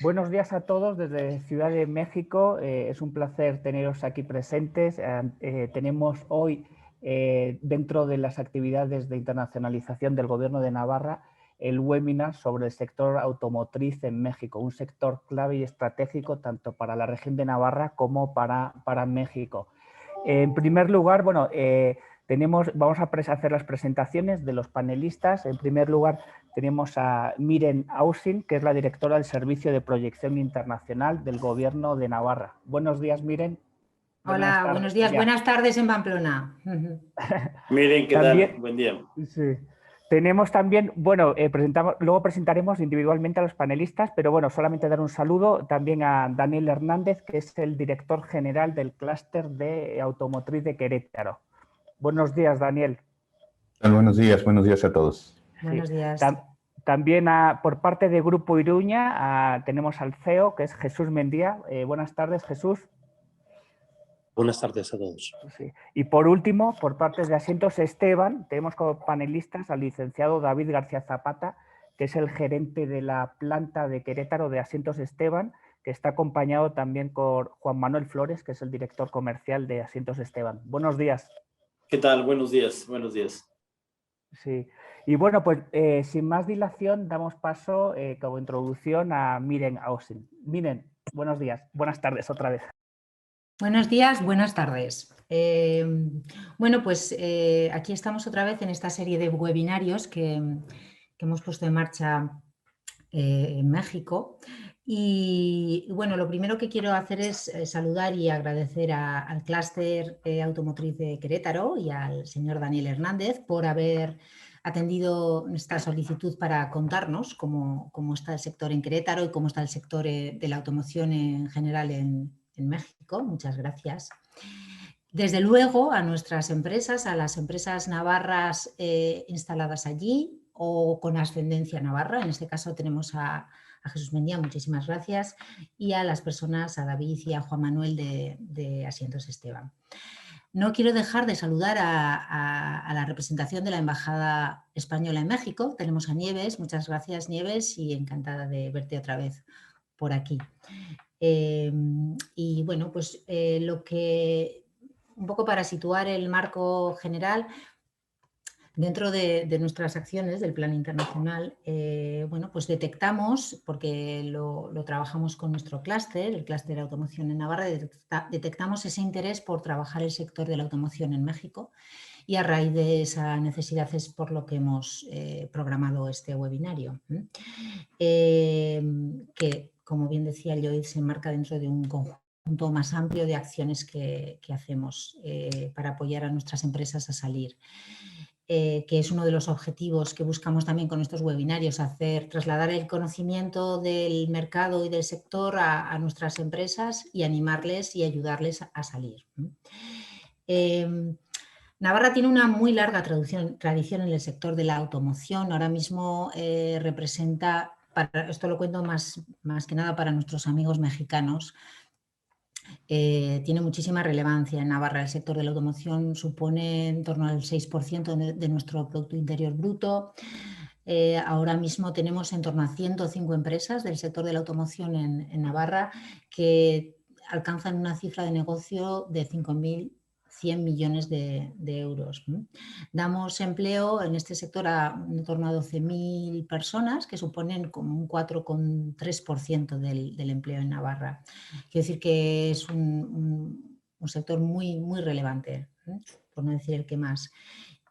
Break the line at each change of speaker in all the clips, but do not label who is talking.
Buenos días a todos desde Ciudad de México. Es un placer teneros aquí presentes. Tenemos hoy, dentro de las actividades de internacionalización del Gobierno de Navarra, el webinar sobre el sector automotriz en México, un sector clave y estratégico tanto para la región de Navarra como para México. En primer lugar, bueno, vamos a hacer las presentaciones de los panelistas. En primer lugar, tenemos a Miren Ausin, que es la directora del Servicio de Proyección Internacional del Gobierno de Navarra. Buenos días, Miren.
Hola, buenos días, buenas tardes en Pamplona.
Miren, ¿qué tal? Buen día.
Sí. Tenemos también, bueno, luego presentaremos individualmente a los panelistas, pero bueno, solamente dar un saludo también a Daniel Hernández, que es el director general del clúster de automotriz de Querétaro. Buenos días, Daniel.
Buenos días a todos.
Buenos días.
También por parte de Grupo Iruña tenemos al CEO, que es Jesús Mendía. Buenas tardes, Jesús.
Buenas tardes a todos.
Sí. Y por último, por parte de Asientos Esteban, tenemos como panelistas al licenciado David García Zapata, que es el gerente de la planta de Querétaro de Asientos Esteban, que está acompañado también por Juan Manuel Flores, que es el director comercial de Asientos Esteban. Buenos días.
¿Qué tal? Buenos días, buenos días.
Sí. Y bueno, pues sin más dilación, damos paso como introducción a Miren Ausin. Miren, buenos días, buenas tardes otra vez.
Buenos días, buenas tardes. Bueno, pues aquí estamos otra vez en esta serie de webinarios que hemos puesto en marcha en México. Y bueno, lo primero que quiero hacer es saludar y agradecer al clúster automotriz de Querétaro y al señor Daniel Hernández por haber atendido esta solicitud para contarnos cómo está el sector en Querétaro y cómo está el sector de la automoción en general en México. Muchas gracias. Desde luego a nuestras empresas, a las empresas navarras instaladas allí o con ascendencia navarra, en este caso tenemos a Jesús Mendía, muchísimas gracias, y a las personas, a David y a Juan Manuel de Asientos Esteban. No quiero dejar de saludar a la representación de la Embajada Española en México. Tenemos a Nieves, muchas gracias Nieves y encantada de verte otra vez por aquí. Y bueno, pues un poco para situar el marco general, dentro de nuestras acciones del plan internacional, bueno, pues detectamos, porque lo trabajamos con nuestro clúster, el clúster de automoción en Navarra, detectamos ese interés por trabajar el sector de la automoción en México y a raíz de esa necesidad es por lo que hemos programado este webinario, que, como bien decía Joyce, se enmarca dentro de un conjunto más amplio de acciones que hacemos para apoyar a nuestras empresas a salir. Que es uno de los objetivos que buscamos también con estos webinarios, trasladar el conocimiento del mercado y del sector a nuestras empresas y animarles y ayudarles a salir. Navarra tiene una muy larga tradición en el sector de la automoción. Ahora mismo representa, esto lo cuento más que nada para nuestros amigos mexicanos, tiene muchísima relevancia en Navarra. El sector de la automoción supone en torno al 6% de nuestro Producto Interior Bruto. Ahora mismo tenemos en torno a 105 empresas del sector de la automoción en Navarra que alcanzan una cifra de negocio de 5.100 millones de euros. Damos empleo en este sector a en torno a 12.000 personas, que suponen como un 4,3% del empleo en Navarra. Quiero decir que es un sector muy, muy relevante, por no decir el que más.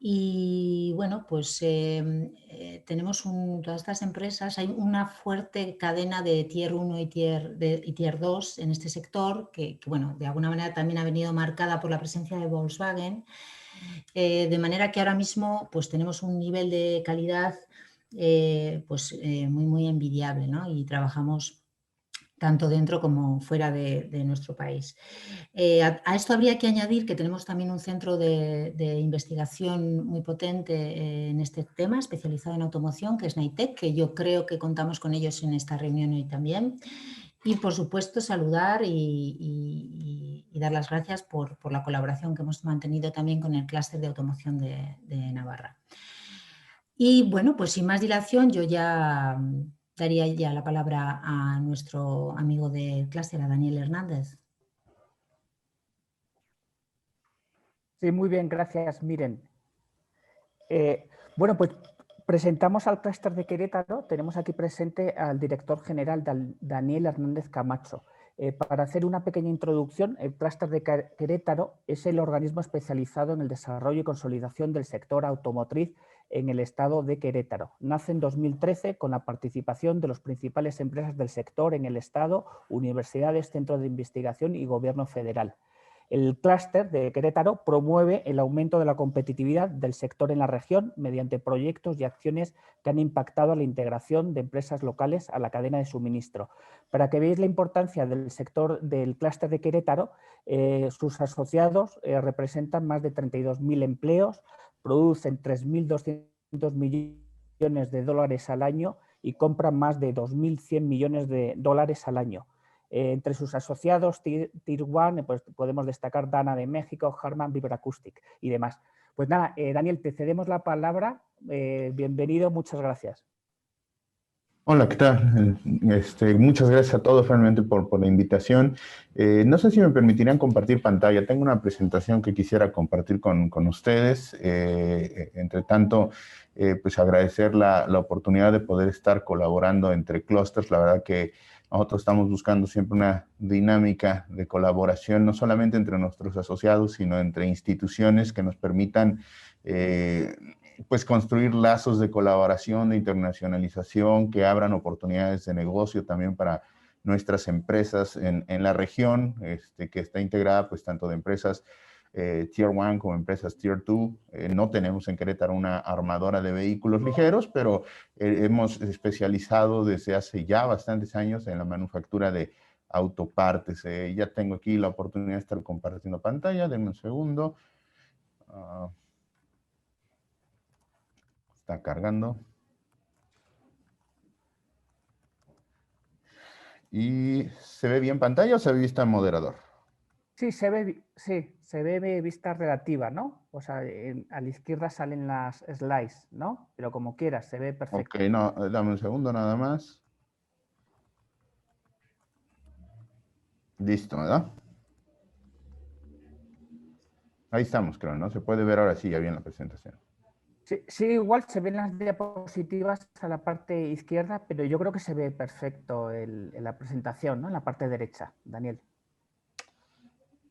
Y bueno, pues tenemos todas estas empresas, hay una fuerte cadena de Tier 1 y Tier 2 en este sector, que bueno, de alguna manera también ha venido marcada por la presencia de Volkswagen, de manera que ahora mismo pues tenemos un nivel de calidad muy, muy envidiable, ¿no? Y trabajamos tanto dentro como fuera de nuestro país. A esto habría que añadir que tenemos también un centro de investigación muy potente en este tema, especializado en automoción, que es NAITEC, que yo creo que contamos con ellos en esta reunión hoy también. Y, por supuesto, saludar y dar las gracias por la colaboración que hemos mantenido también con el clúster de automoción de Navarra. Y, bueno, pues sin más dilación, yo ya daría ya la palabra a nuestro amigo del clúster, a Daniel Hernández.
Sí, muy bien, gracias, Miren. Bueno, pues presentamos al clúster de Querétaro. Tenemos aquí presente al director general Daniel Hernández Camacho. Para hacer una pequeña introducción, el clúster de Querétaro es el organismo especializado en el desarrollo y consolidación del sector automotriz en el estado de Querétaro. Nace en 2013 con la participación de las principales empresas del sector en el estado, universidades, centros de investigación y gobierno federal. El clúster de Querétaro promueve el aumento de la competitividad del sector en la región mediante proyectos y acciones que han impactado a la integración de empresas locales a la cadena de suministro. Para que veáis la importancia del sector del clúster de Querétaro, sus asociados representan más de 32.000 empleos, producen 3.200 millones de dólares al año y compran más de 2.100 millones de dólares al año. Entre sus asociados, Tier 1, pues podemos destacar Dana de México, Harman, Vibroacústic y demás. Pues nada, Daniel, te cedemos la palabra. Bienvenido, muchas gracias.
Hola, ¿qué tal? Muchas gracias a todos realmente por la invitación. No sé si me permitirán compartir pantalla. Tengo una presentación que quisiera compartir con ustedes. Entre tanto, pues agradecer la oportunidad de poder estar colaborando entre clústeres. La verdad que nosotros estamos buscando siempre una dinámica de colaboración, no solamente entre nuestros asociados, sino entre instituciones que nos permitan pues construir lazos de colaboración, de internacionalización, que abran oportunidades de negocio también para nuestras empresas en la región, que está integrada pues tanto de empresas Tier 1 como empresas Tier 2. No tenemos en Querétaro una armadora de vehículos ligeros, pero hemos especializado desde hace ya bastantes años en la manufactura de autopartes. Ya tengo aquí la oportunidad de estar compartiendo pantalla. Denme un segundo. Está cargando. ¿Y se ve bien pantalla o se ve vista en moderador?
Sí, se ve vista relativa, ¿no? O sea, a la izquierda salen las slides, ¿no? Pero como quieras, se ve perfecto.
Ok, no, dame un segundo nada más. Listo, ¿verdad? Ahí estamos, creo, ¿no? Se puede ver ahora sí ya bien la presentación.
Sí, igual se ven las diapositivas a la parte izquierda, pero yo creo que se ve perfecto en la presentación, ¿no? En la parte derecha, Daniel.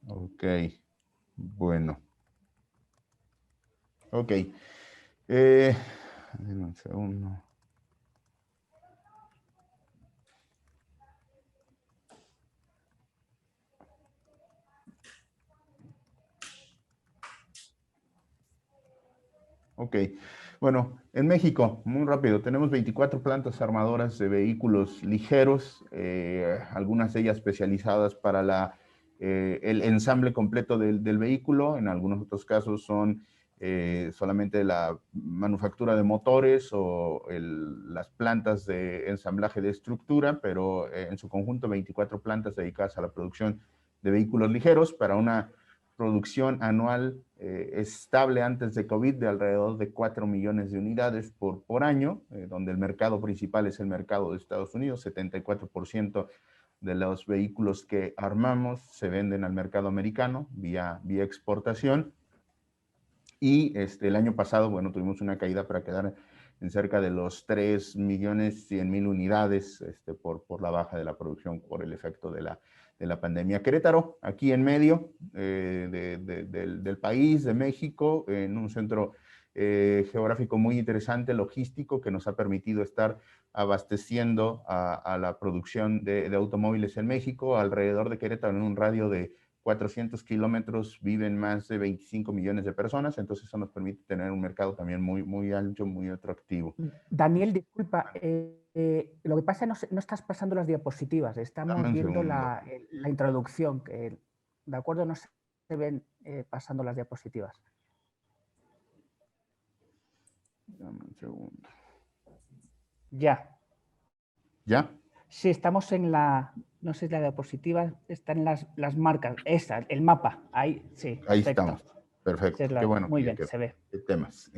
Ok, bueno. Ok. Denme un segundo. Ok, bueno, en México, muy rápido, tenemos 24 plantas armadoras de vehículos ligeros, algunas de ellas especializadas para el ensamble completo del vehículo. En algunos otros casos son solamente la manufactura de motores o las plantas de ensamblaje de estructura, pero en su conjunto 24 plantas dedicadas a la producción de vehículos ligeros para una producción anual estable antes de COVID de alrededor de 4 millones de unidades por año, donde el mercado principal es el mercado de Estados Unidos. 74% de los vehículos que armamos se venden al mercado americano vía exportación. Y el año pasado, bueno, tuvimos una caída para quedar en cerca de los 3.100.000 unidades por la baja de la producción por el efecto de la pandemia. Querétaro, aquí en medio del país, de México, en un centro geográfico muy interesante, logístico, que nos ha permitido estar abasteciendo a la producción de automóviles en México. Alrededor de Querétaro, en un radio de 400 kilómetros, viven más de 25 millones de personas, entonces eso nos permite tener un mercado también muy, muy ancho, muy atractivo.
Daniel, disculpa, lo que pasa es que no estás pasando las diapositivas, estamos viendo la introducción, ¿de acuerdo? No se ven pasando las diapositivas.
Dame un segundo.
Ya.
¿Ya?
Sí, estamos en no sé si la diapositiva, están las marcas, esa, el mapa, ahí, sí.
Ahí
perfecto.
estamos, perfecto. Qué bueno.
Muy bien, se ve.
¿Qué temas?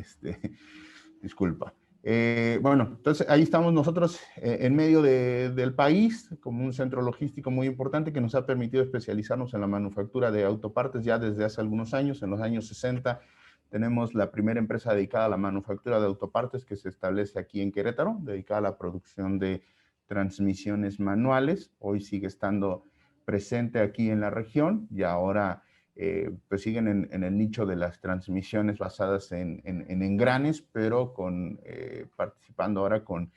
Disculpa. Bueno, entonces ahí estamos nosotros en medio del país, como un centro logístico muy importante que nos ha permitido especializarnos en la manufactura de autopartes ya desde hace algunos años. En los años 60 tenemos la primera empresa dedicada a la manufactura de autopartes que se establece aquí en Querétaro, dedicada a la producción de transmisiones manuales. Hoy sigue estando presente aquí en la región y ahora pues siguen en el nicho de las transmisiones basadas en engranes, pero participando ahora con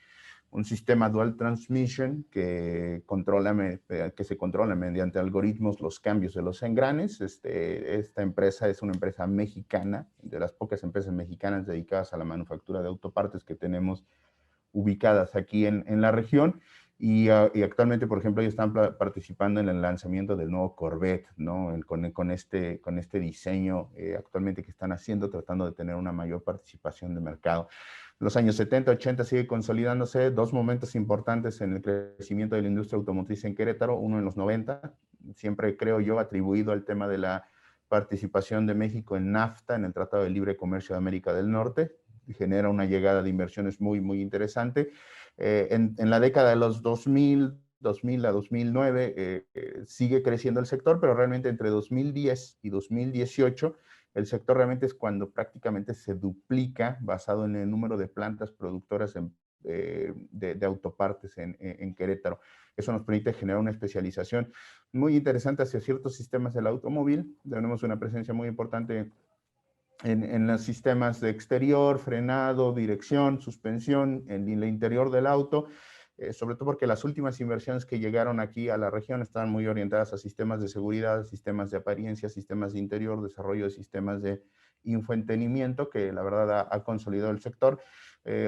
un sistema dual transmission que se controla mediante algoritmos los cambios de los engranes. Esta empresa es una empresa mexicana, de las pocas empresas mexicanas dedicadas a la manufactura de autopartes que tenemos ubicadas aquí en la región. Y actualmente, por ejemplo, ellos están participando en el lanzamiento del nuevo Corvette, ¿no? Con este diseño actualmente que están haciendo, tratando de tener una mayor participación de mercado. Los años 70, 80 sigue consolidándose, dos momentos importantes en el crecimiento de la industria automotriz en Querétaro, uno en los 90, siempre creo yo atribuido al tema de la participación de México en NAFTA, en el Tratado de Libre Comercio de América del Norte, genera una llegada de inversiones muy, muy interesante. En la década de los 2000 a 2009 sigue creciendo el sector, pero realmente entre 2010 y 2018 el sector realmente es cuando prácticamente se duplica basado en el número de plantas productoras de autopartes en Querétaro. Eso nos permite generar una especialización muy interesante hacia ciertos sistemas del automóvil. Tenemos una presencia muy importante en los sistemas de exterior, frenado, dirección, suspensión, en el interior del auto, sobre todo porque las últimas inversiones que llegaron aquí a la región estaban muy orientadas a sistemas de seguridad, sistemas de apariencia, sistemas de interior, desarrollo de sistemas de infoentretenimiento, que la verdad ha consolidado el sector.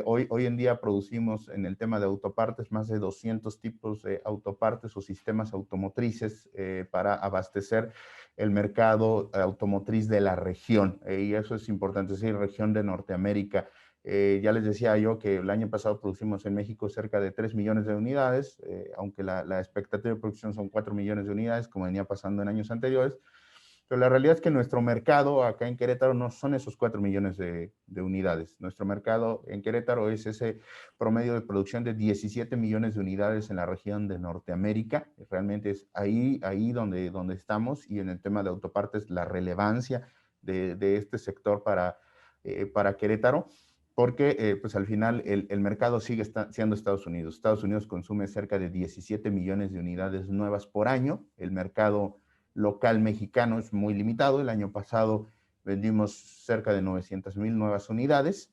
Hoy en día producimos en el tema de autopartes más de 200 tipos de autopartes o sistemas automotrices para abastecer el mercado automotriz de la región, y eso es importante, es decir, región de Norteamérica. Ya les decía yo que el año pasado producimos en México cerca de 3 millones de unidades, aunque la expectativa de producción son 4 millones de unidades, como venía pasando en años anteriores, pero la realidad es que nuestro mercado acá en Querétaro no son esos 4 millones de unidades. Nuestro mercado en Querétaro es ese promedio de producción de 17 millones de unidades en la región de Norteamérica. Realmente es ahí donde estamos, y en el tema de autopartes la relevancia de este sector para Querétaro, porque pues al final el mercado sigue siendo Estados Unidos. Estados Unidos consume cerca de 17 millones de unidades nuevas por año. El mercado local mexicano es muy limitado. El año pasado vendimos cerca de 900,000 nuevas unidades.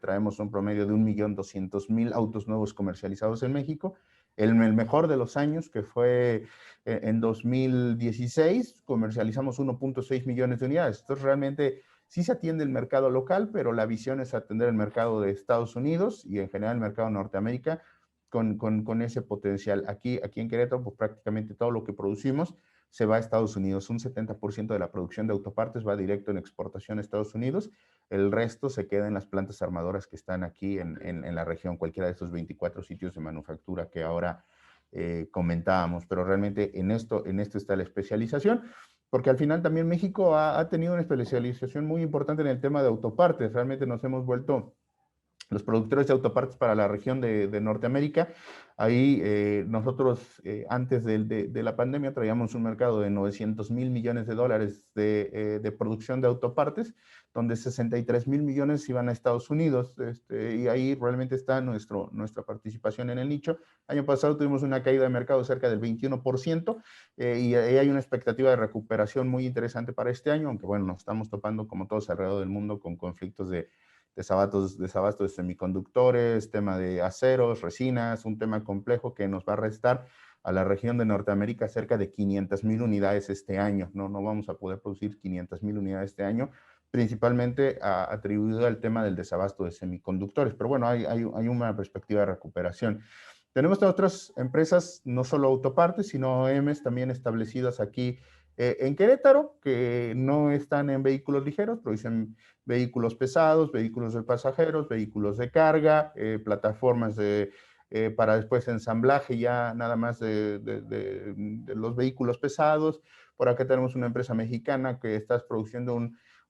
Traemos un promedio de 1.200.000 autos nuevos comercializados en México. El mejor de los años, que fue en 2016, comercializamos 1.6 millones de unidades. Entonces, realmente sí se atiende el mercado local, pero la visión es atender el mercado de Estados Unidos y en general el mercado de Norteamérica con ese potencial. Aquí en Querétaro, pues prácticamente todo lo que producimos se va a Estados Unidos. Un 70% de la producción de autopartes va directo en exportación a Estados Unidos. El resto se queda en las plantas armadoras que están aquí en la región, cualquiera de estos 24 sitios de manufactura que ahora comentábamos. Pero realmente en esto está la especialización, porque al final también México ha tenido una especialización muy importante en el tema de autopartes. Realmente nos hemos vuelto los productores de autopartes para la región de Norteamérica. Ahí nosotros antes de la pandemia traíamos un mercado de 900,000 millones de dólares de producción de autopartes, donde 63,000 millones iban a Estados Unidos, y ahí realmente está nuestra participación en el nicho. Año pasado tuvimos una caída de mercado cerca del 21%, y ahí hay una expectativa de recuperación muy interesante para este año, aunque bueno, nos estamos topando como todos alrededor del mundo con conflictos de desabasto de semiconductores, tema de aceros, resinas, un tema complejo que nos va a restar a la región de Norteamérica cerca de 500,000 unidades este año. No vamos a poder producir 500,000 unidades este año, principalmente atribuido al tema del desabasto de semiconductores. Pero bueno, hay una perspectiva de recuperación. Tenemos otras empresas, no solo autopartes, sino OEMs también establecidas aquí en Querétaro, que no están en vehículos ligeros, producen vehículos pesados, vehículos de pasajeros, vehículos de carga, plataformas para después ensamblaje ya nada más de los vehículos pesados. Por acá tenemos una empresa mexicana que está produciendo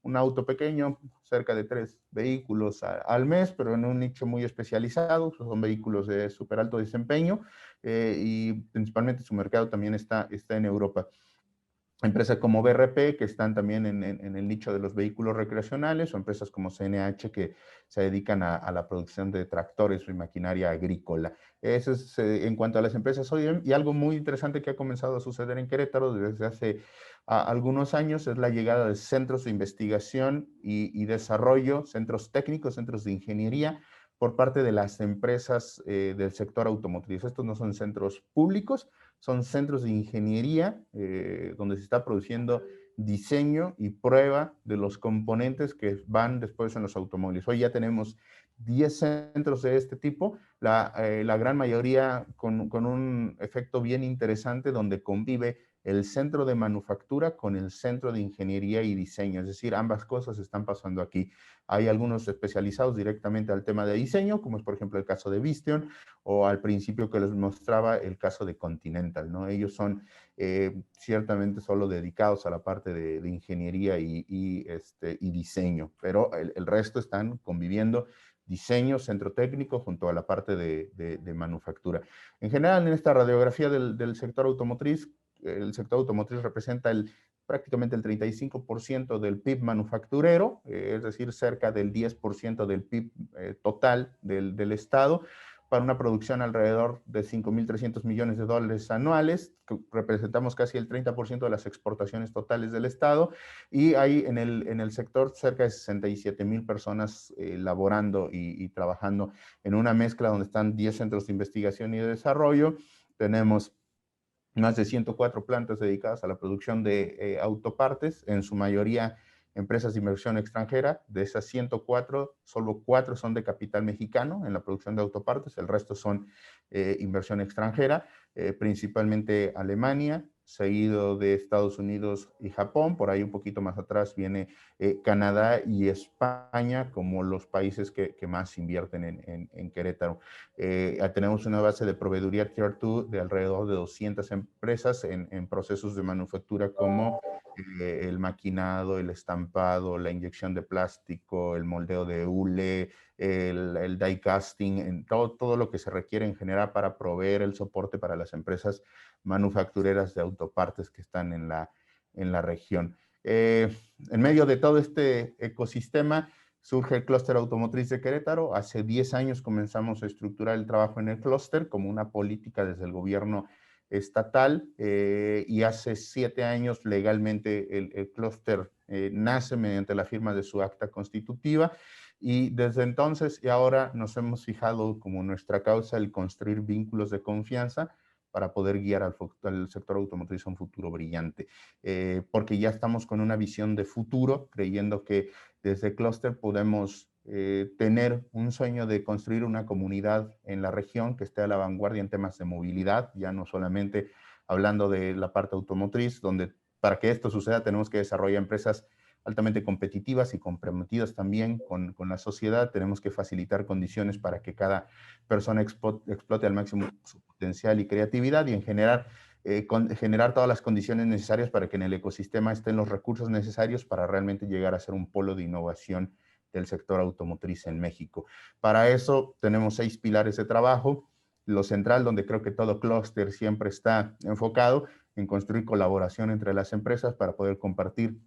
un auto pequeño, cerca de 3 vehículos al mes, pero en un nicho muy especializado, son vehículos de súper alto desempeño, y principalmente su mercado también está en Europa. Empresas como BRP, que están también en el nicho de los vehículos recreacionales, o empresas como CNH, que se dedican a la producción de tractores y maquinaria agrícola. Eso es en cuanto a las empresas hoy. Y algo muy interesante que ha comenzado a suceder en Querétaro desde hace algunos años es la llegada de centros de investigación y desarrollo, centros técnicos, centros de ingeniería, por parte de las empresas del sector automotriz. Estos no son centros públicos, son centros de ingeniería donde se está produciendo diseño y prueba de los componentes que van después en los automóviles. Hoy ya tenemos 10 centros de este tipo, la gran mayoría con un efecto bien interesante donde convive el centro de manufactura con el centro de ingeniería y diseño, es decir, ambas cosas están pasando aquí. Hay algunos especializados directamente al tema de diseño, como es por ejemplo el caso de Visteon, o al principio que les mostraba el caso de Continental, ¿no? Ellos son ciertamente solo dedicados a la parte de ingeniería y diseño, pero el resto están conviviendo diseño, centro técnico, junto a la parte de manufactura. En general, en esta radiografía del sector automotriz, el sector automotriz representa prácticamente el 35% del PIB manufacturero, es decir, cerca del 10% del PIB total del Estado, para una producción alrededor de 5.300 millones de dólares anuales, que representamos casi el 30% de las exportaciones totales del Estado, y hay en el sector cerca de 67,000 personas laborando y trabajando en una mezcla donde están 10 centros de investigación y de desarrollo. Tenemos más de 104 plantas dedicadas a la producción de autopartes, en su mayoría empresas de inversión extranjera. De esas 104, solo 4 son de capital mexicano en la producción de autopartes, el resto son inversión extranjera, principalmente Alemania, seguido de Estados Unidos y Japón. Por ahí un poquito más atrás viene Canadá y España como los países que más invierten en Querétaro. Tenemos una base de proveeduría Tier 2 de alrededor de 200 empresas en procesos de manufactura como el maquinado, el estampado, la inyección de plástico, el moldeo de hule, el die casting, en todo lo que se requiere en general para proveer el soporte para las empresas manufactureras de autopartes que están en la región. En medio de todo este ecosistema surge el clúster automotriz de Querétaro. Hace 10 años comenzamos a estructurar el trabajo en el clúster como una política desde el gobierno estatal, y hace 7 años legalmente el clúster nace mediante la firma de su acta constitutiva, y desde entonces y ahora nos hemos fijado como nuestra causa el construir vínculos de confianza para poder guiar al sector automotriz a un futuro brillante, porque ya estamos con una visión de futuro, creyendo que desde Cluster podemos tener un sueño de construir una comunidad en la región que esté a la vanguardia en temas de movilidad, ya no solamente hablando de la parte automotriz, donde para que esto suceda tenemos que desarrollar empresas altamente competitivas y comprometidas también con la sociedad. Tenemos que facilitar condiciones para que cada persona explote al máximo su potencial y creatividad, y en generar todas las condiciones necesarias para que en el ecosistema estén los recursos necesarios para realmente llegar a ser un polo de innovación del sector automotriz en México. Para eso tenemos 6 pilares de trabajo. Lo central, donde creo que todo clúster siempre está enfocado en construir colaboración entre las empresas para poder compartir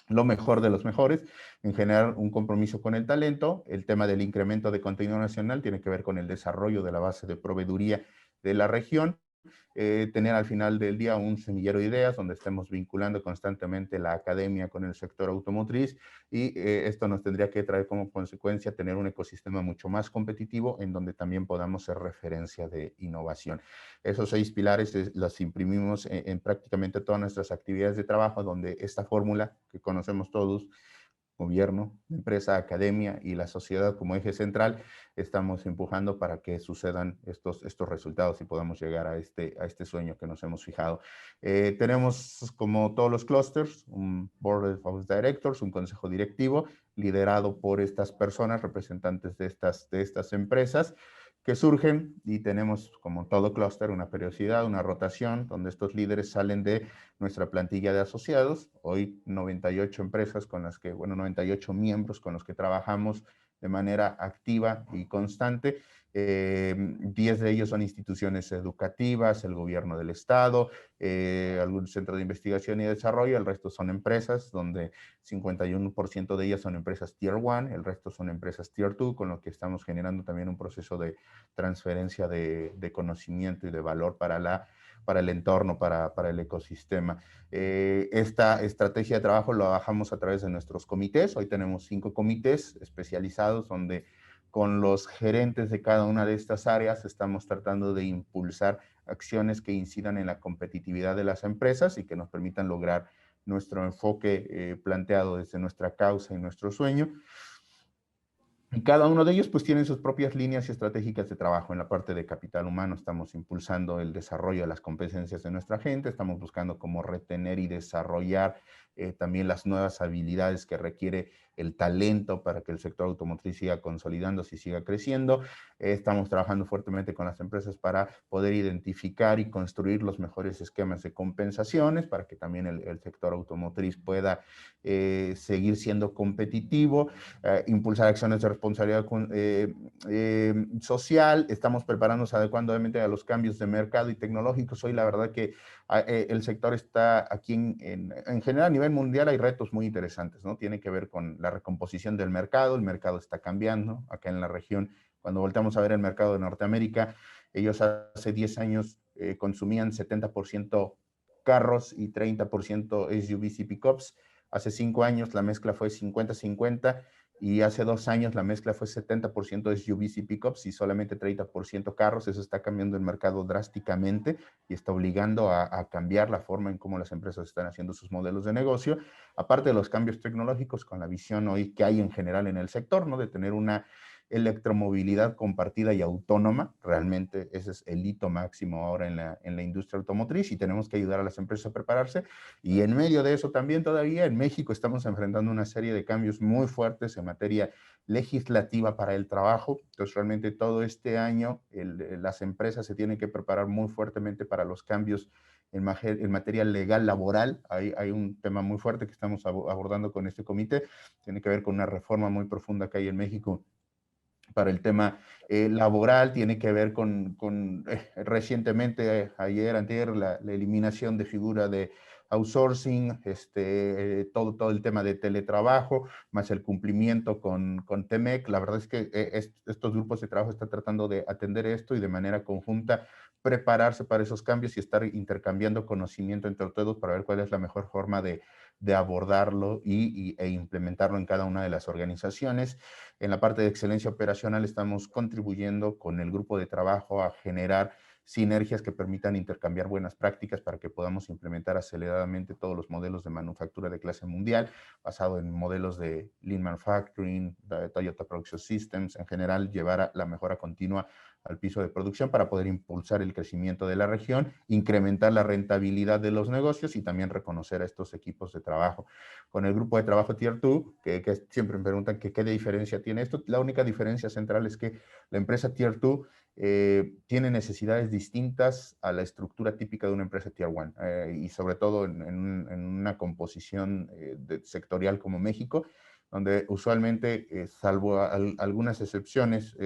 lo mejor de los mejores, en generar un compromiso con el talento. El tema del incremento de contenido nacional tiene que ver con el desarrollo de la base de proveeduría de la región. Tener al final del día un semillero de ideas donde estemos vinculando constantemente la academia con el sector automotriz, y esto nos tendría que traer como consecuencia tener un ecosistema mucho más competitivo en donde también podamos ser referencia de innovación. Esos 6 pilares los imprimimos en prácticamente todas nuestras actividades de trabajo, donde esta fórmula que conocemos todos, gobierno, empresa, academia y la sociedad como eje central, estamos empujando para que sucedan estos resultados y podamos llegar a este sueño que nos hemos fijado. Tenemos, como todos los clusters, un Board of Directors, un consejo directivo liderado por estas personas, representantes de estas empresas, que surgen y tenemos, como todo clúster, una periodicidad, una rotación, donde estos líderes salen de nuestra plantilla de asociados. Hoy 98 empresas con las que, 98 miembros con los que trabajamos de manera activa y constante. 10 de ellos son instituciones educativas, el gobierno del estado, algún centro de investigación y desarrollo, el resto son empresas, donde 51% de ellas son empresas Tier 1, el resto son empresas Tier 2, con lo que estamos generando también un proceso de transferencia de conocimiento y de valor para el entorno, para el ecosistema. Esta estrategia de trabajo la bajamos a través de nuestros comités. Hoy tenemos 5 comités especializados donde con los gerentes de cada una de estas áreas estamos tratando de impulsar acciones que incidan en la competitividad de las empresas y que nos permitan lograr nuestro enfoque planteado desde nuestra causa y nuestro sueño. Y cada uno de ellos pues tienen sus propias líneas estratégicas de trabajo. En la parte de capital humano estamos impulsando el desarrollo de las competencias de nuestra gente, estamos buscando cómo retener y desarrollar también las nuevas habilidades que requiere el talento para que el sector automotriz siga consolidándose y siga creciendo. Estamos trabajando fuertemente con las empresas para poder identificar y construir los mejores esquemas de compensaciones para que también el sector automotriz pueda seguir siendo competitivo, impulsar acciones de responsabilidad social. Estamos preparándonos adecuadamente a los cambios de mercado y tecnológicos. Hoy la verdad que el sector está aquí en general a nivel mundial hay retos muy interesantes, ¿no? Tiene que ver con la recomposición del mercado, el mercado está cambiando. Acá en la región, cuando volteamos a ver el mercado de Norteamérica, ellos hace 10 años consumían 70% carros y 30% SUVs y pickups. Hace 5 años la mezcla fue 50-50 y hace 2 años la mezcla fue 70% SUVs y pickups y solamente 30% carros. Eso está cambiando el mercado drásticamente y está obligando a cambiar la forma en cómo las empresas están haciendo sus modelos de negocio. Aparte de los cambios tecnológicos, con la visión hoy que hay en general en el sector, ¿no? De tener una electromovilidad compartida y autónoma, realmente ese es el hito máximo ahora en la industria automotriz y tenemos que ayudar a las empresas a prepararse. Y en medio de eso también todavía en México estamos enfrentando una serie de cambios muy fuertes en materia legislativa para el trabajo. Entonces realmente todo este año las empresas se tienen que preparar muy fuertemente para los cambios en materia legal laboral. Hay un tema muy fuerte que estamos abordando con este comité, tiene que ver con una reforma muy profunda que hay en México para el tema laboral, tiene que ver con recientemente, ayer, antier, la eliminación de figura de outsourcing, todo el tema de teletrabajo, más el cumplimiento con TEMEC. La verdad es que estos grupos de trabajo están tratando de atender esto y de manera conjunta prepararse para esos cambios y estar intercambiando conocimiento entre todos para ver cuál es la mejor forma de abordarlo e implementarlo en cada una de las organizaciones. En la parte de excelencia operacional estamos contribuyendo con el grupo de trabajo a generar sinergias que permitan intercambiar buenas prácticas para que podamos implementar aceleradamente todos los modelos de manufactura de clase mundial, basado en modelos de Lean Manufacturing, de Toyota Production Systems, en general llevar la mejora continua al piso de producción para poder impulsar el crecimiento de la región, incrementar la rentabilidad de los negocios y también reconocer a estos equipos de trabajo. Con el grupo de trabajo Tier 2, que siempre me preguntan qué diferencia tiene esto, la única diferencia central es que la empresa Tier 2 tiene necesidades distintas a la estructura típica de una empresa Tier 1 y sobre todo en una composición sectorial como México, donde usualmente, salvo algunas excepciones,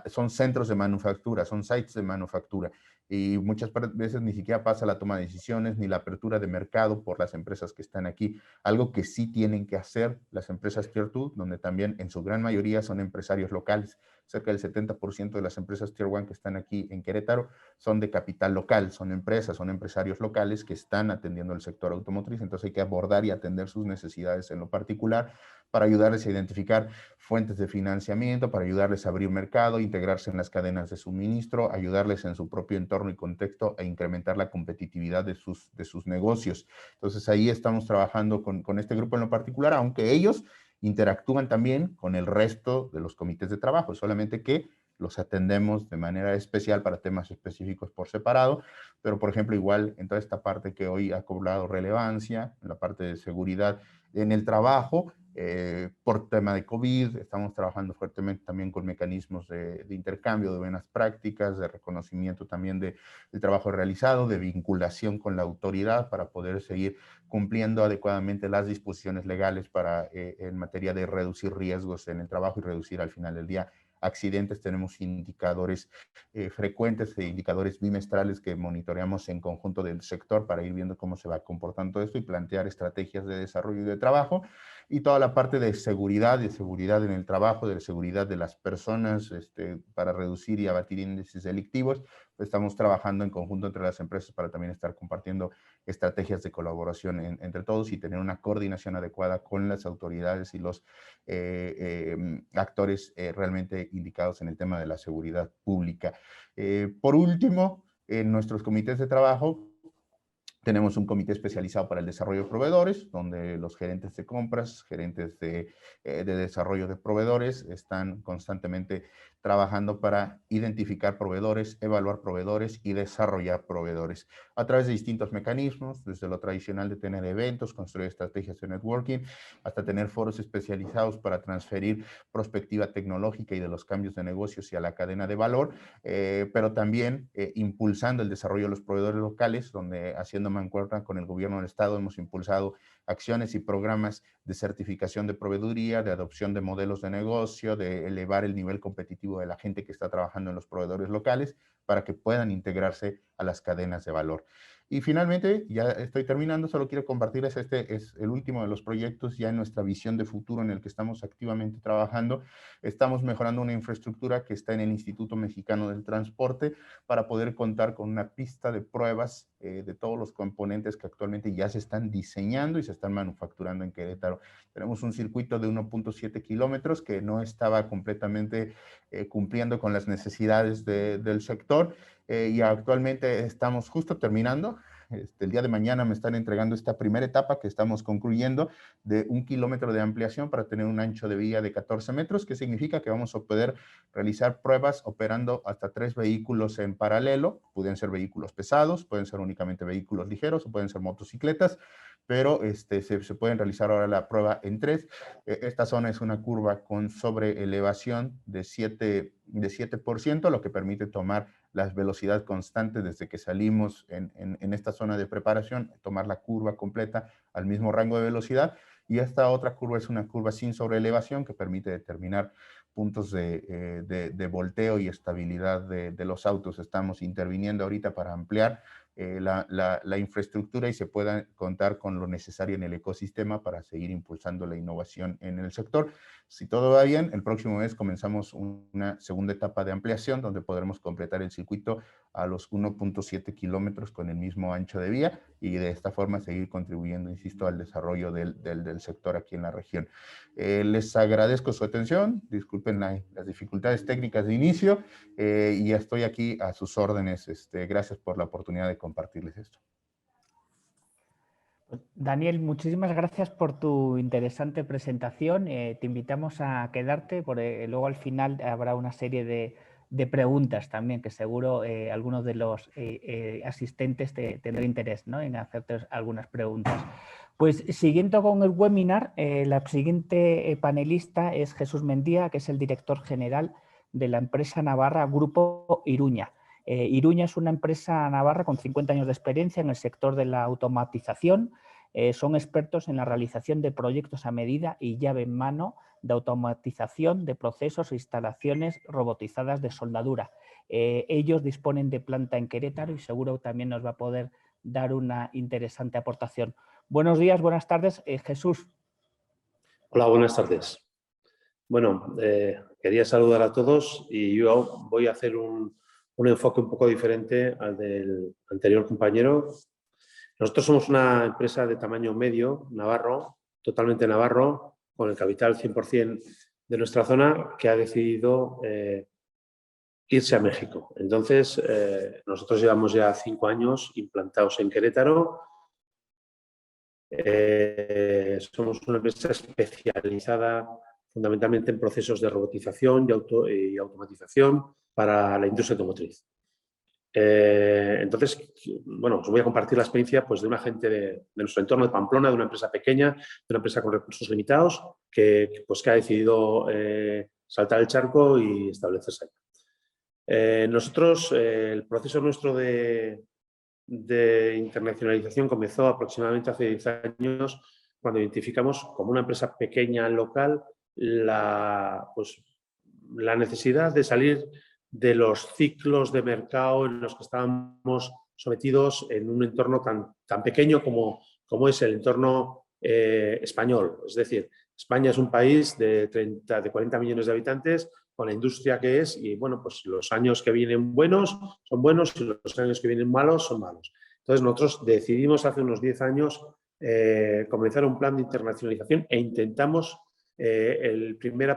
son centros de manufactura, son sites de manufactura y muchas veces ni siquiera pasa la toma de decisiones ni la apertura de mercado por las empresas que están aquí, algo que sí tienen que hacer las empresas Tier 2, donde también en su gran mayoría son empresarios locales. Cerca del 70% de las empresas Tier 1 que están aquí en Querétaro son de capital local, son empresas, son empresarios locales que están atendiendo el sector automotriz, entonces hay que abordar y atender sus necesidades en lo particular para ayudarles a identificar fuentes de financiamiento, para ayudarles a abrir mercado, integrarse en las cadenas de suministro, ayudarles en su propio entorno y contexto a incrementar la competitividad de sus negocios. Entonces ahí estamos trabajando con este grupo en lo particular, aunque ellos interactúan también con el resto de los comités de trabajo, solamente que los atendemos de manera especial para temas específicos por separado, pero por ejemplo igual en toda esta parte que hoy ha cobrado relevancia, en la parte de seguridad, En el trabajo, por tema de COVID, estamos trabajando fuertemente también con mecanismos de intercambio de buenas prácticas, de reconocimiento también del trabajo realizado, de vinculación con la autoridad para poder seguir cumpliendo adecuadamente las disposiciones legales para, en materia de reducir riesgos en el trabajo y reducir al final del día accidentes. Tenemos indicadores frecuentes e indicadores bimestrales que monitoreamos en conjunto del sector para ir viendo cómo se va comportando esto y plantear estrategias de desarrollo y de trabajo. Y toda la parte de seguridad en el trabajo, de seguridad de las personas, para reducir y abatir índices delictivos. Estamos trabajando en conjunto entre las empresas para también estar compartiendo estrategias de colaboración entre todos y tener una coordinación adecuada con las autoridades y los actores realmente indicados en el tema de la seguridad pública. Por último, en nuestros comités de trabajo, tenemos un comité especializado para el desarrollo de proveedores, donde los gerentes de compras, gerentes de desarrollo de proveedores están constantemente trabajando para identificar proveedores, evaluar proveedores y desarrollar proveedores a través de distintos mecanismos, desde lo tradicional de tener eventos, construir estrategias de networking, hasta tener foros especializados para transferir perspectiva tecnológica y de los cambios de negocios y a la cadena de valor, pero también impulsando el desarrollo de los proveedores locales, donde haciendo mancuerna con el gobierno del estado hemos impulsado acciones y programas de certificación de proveeduría, de adopción de modelos de negocio, de elevar el nivel competitivo de la gente que está trabajando en los proveedores locales para que puedan integrarse a las cadenas de valor. Y finalmente, ya estoy terminando, solo quiero compartirles, este es el último de los proyectos ya en nuestra visión de futuro en el que estamos activamente trabajando. Estamos mejorando una infraestructura que está en el Instituto Mexicano del Transporte para poder contar con una pista de pruebas de todos los componentes que actualmente ya se están diseñando y se están manufacturando en Querétaro. Tenemos un circuito de 1.7 kilómetros que no estaba completamente cumpliendo con las necesidades del sector y actualmente estamos justo terminando. El día de mañana me están entregando esta primera etapa que estamos concluyendo de 1 kilómetro de ampliación para tener un ancho de vía de 14 metros, que significa que vamos a poder realizar pruebas operando hasta 3 vehículos en paralelo. Pueden ser vehículos pesados, pueden ser únicamente vehículos ligeros o pueden ser motocicletas, pero se pueden realizar ahora la prueba en 3. Esta zona es una curva con sobreelevación de 7%, lo que permite tomar la velocidad constante desde que salimos en esta zona de preparación, tomar la curva completa al mismo rango de velocidad. Y esta otra curva es una curva sin sobreelevación que permite determinar puntos de volteo y estabilidad de los autos. Estamos interviniendo ahorita para ampliar la infraestructura y se pueda contar con lo necesario en el ecosistema para seguir impulsando la innovación en el sector. Si todo va bien, el próximo mes comenzamos una segunda etapa de ampliación donde podremos completar el circuito a los 1.7 kilómetros con el mismo ancho de vía y de esta forma seguir contribuyendo, insisto, al desarrollo del sector aquí en la región. Les agradezco su atención, disculpen las dificultades técnicas de inicio y estoy aquí a sus órdenes. Gracias por la oportunidad de compartirles esto.
Daniel, muchísimas gracias por tu interesante presentación. Te invitamos a quedarte, porque luego al final habrá una serie de preguntas también, que seguro algunos de los asistentes tendrán interés, ¿no?, en hacerte algunas preguntas. Pues siguiendo con el webinar, la siguiente panelista es Jesús Mendía, que es el director general de la empresa navarra Grupo Iruña. Iruña es una empresa navarra con 50 años de experiencia en el sector de la automatización. Son expertos en la realización de proyectos a medida y llave en mano de automatización de procesos e instalaciones robotizadas de soldadura. Ellos disponen de planta en Querétaro y seguro también nos va a poder dar una interesante aportación. Buenos días, buenas tardes, Jesús.
Hola, buenas tardes. Bueno, quería saludar a todos y yo voy a hacer un enfoque un poco diferente al del anterior compañero. Nosotros somos una empresa de tamaño medio, navarro, totalmente navarro, con el capital 100% de nuestra zona, que ha decidido irse a México. Entonces, nosotros llevamos ya 5 años implantados en Querétaro. Somos una empresa especializada fundamentalmente en procesos de robotización y automatización para la industria automotriz. Entonces, bueno, os voy a compartir la experiencia pues, de una gente de nuestro entorno de Pamplona, de una empresa pequeña, de una empresa con recursos limitados, que ha decidido saltar el charco y establecerse allá. Nosotros, el proceso nuestro de internacionalización comenzó aproximadamente hace 10 años, cuando identificamos como una empresa pequeña local la necesidad de salir de los ciclos de mercado en los que estábamos sometidos en un entorno tan pequeño como es el entorno español. Es decir, España es un país de 40 millones de habitantes, con la industria que es, y bueno, pues los años que vienen buenos son buenos y los años que vienen malos son malos. Entonces nosotros decidimos hace unos 10 años comenzar un plan de internacionalización e intentamos la primera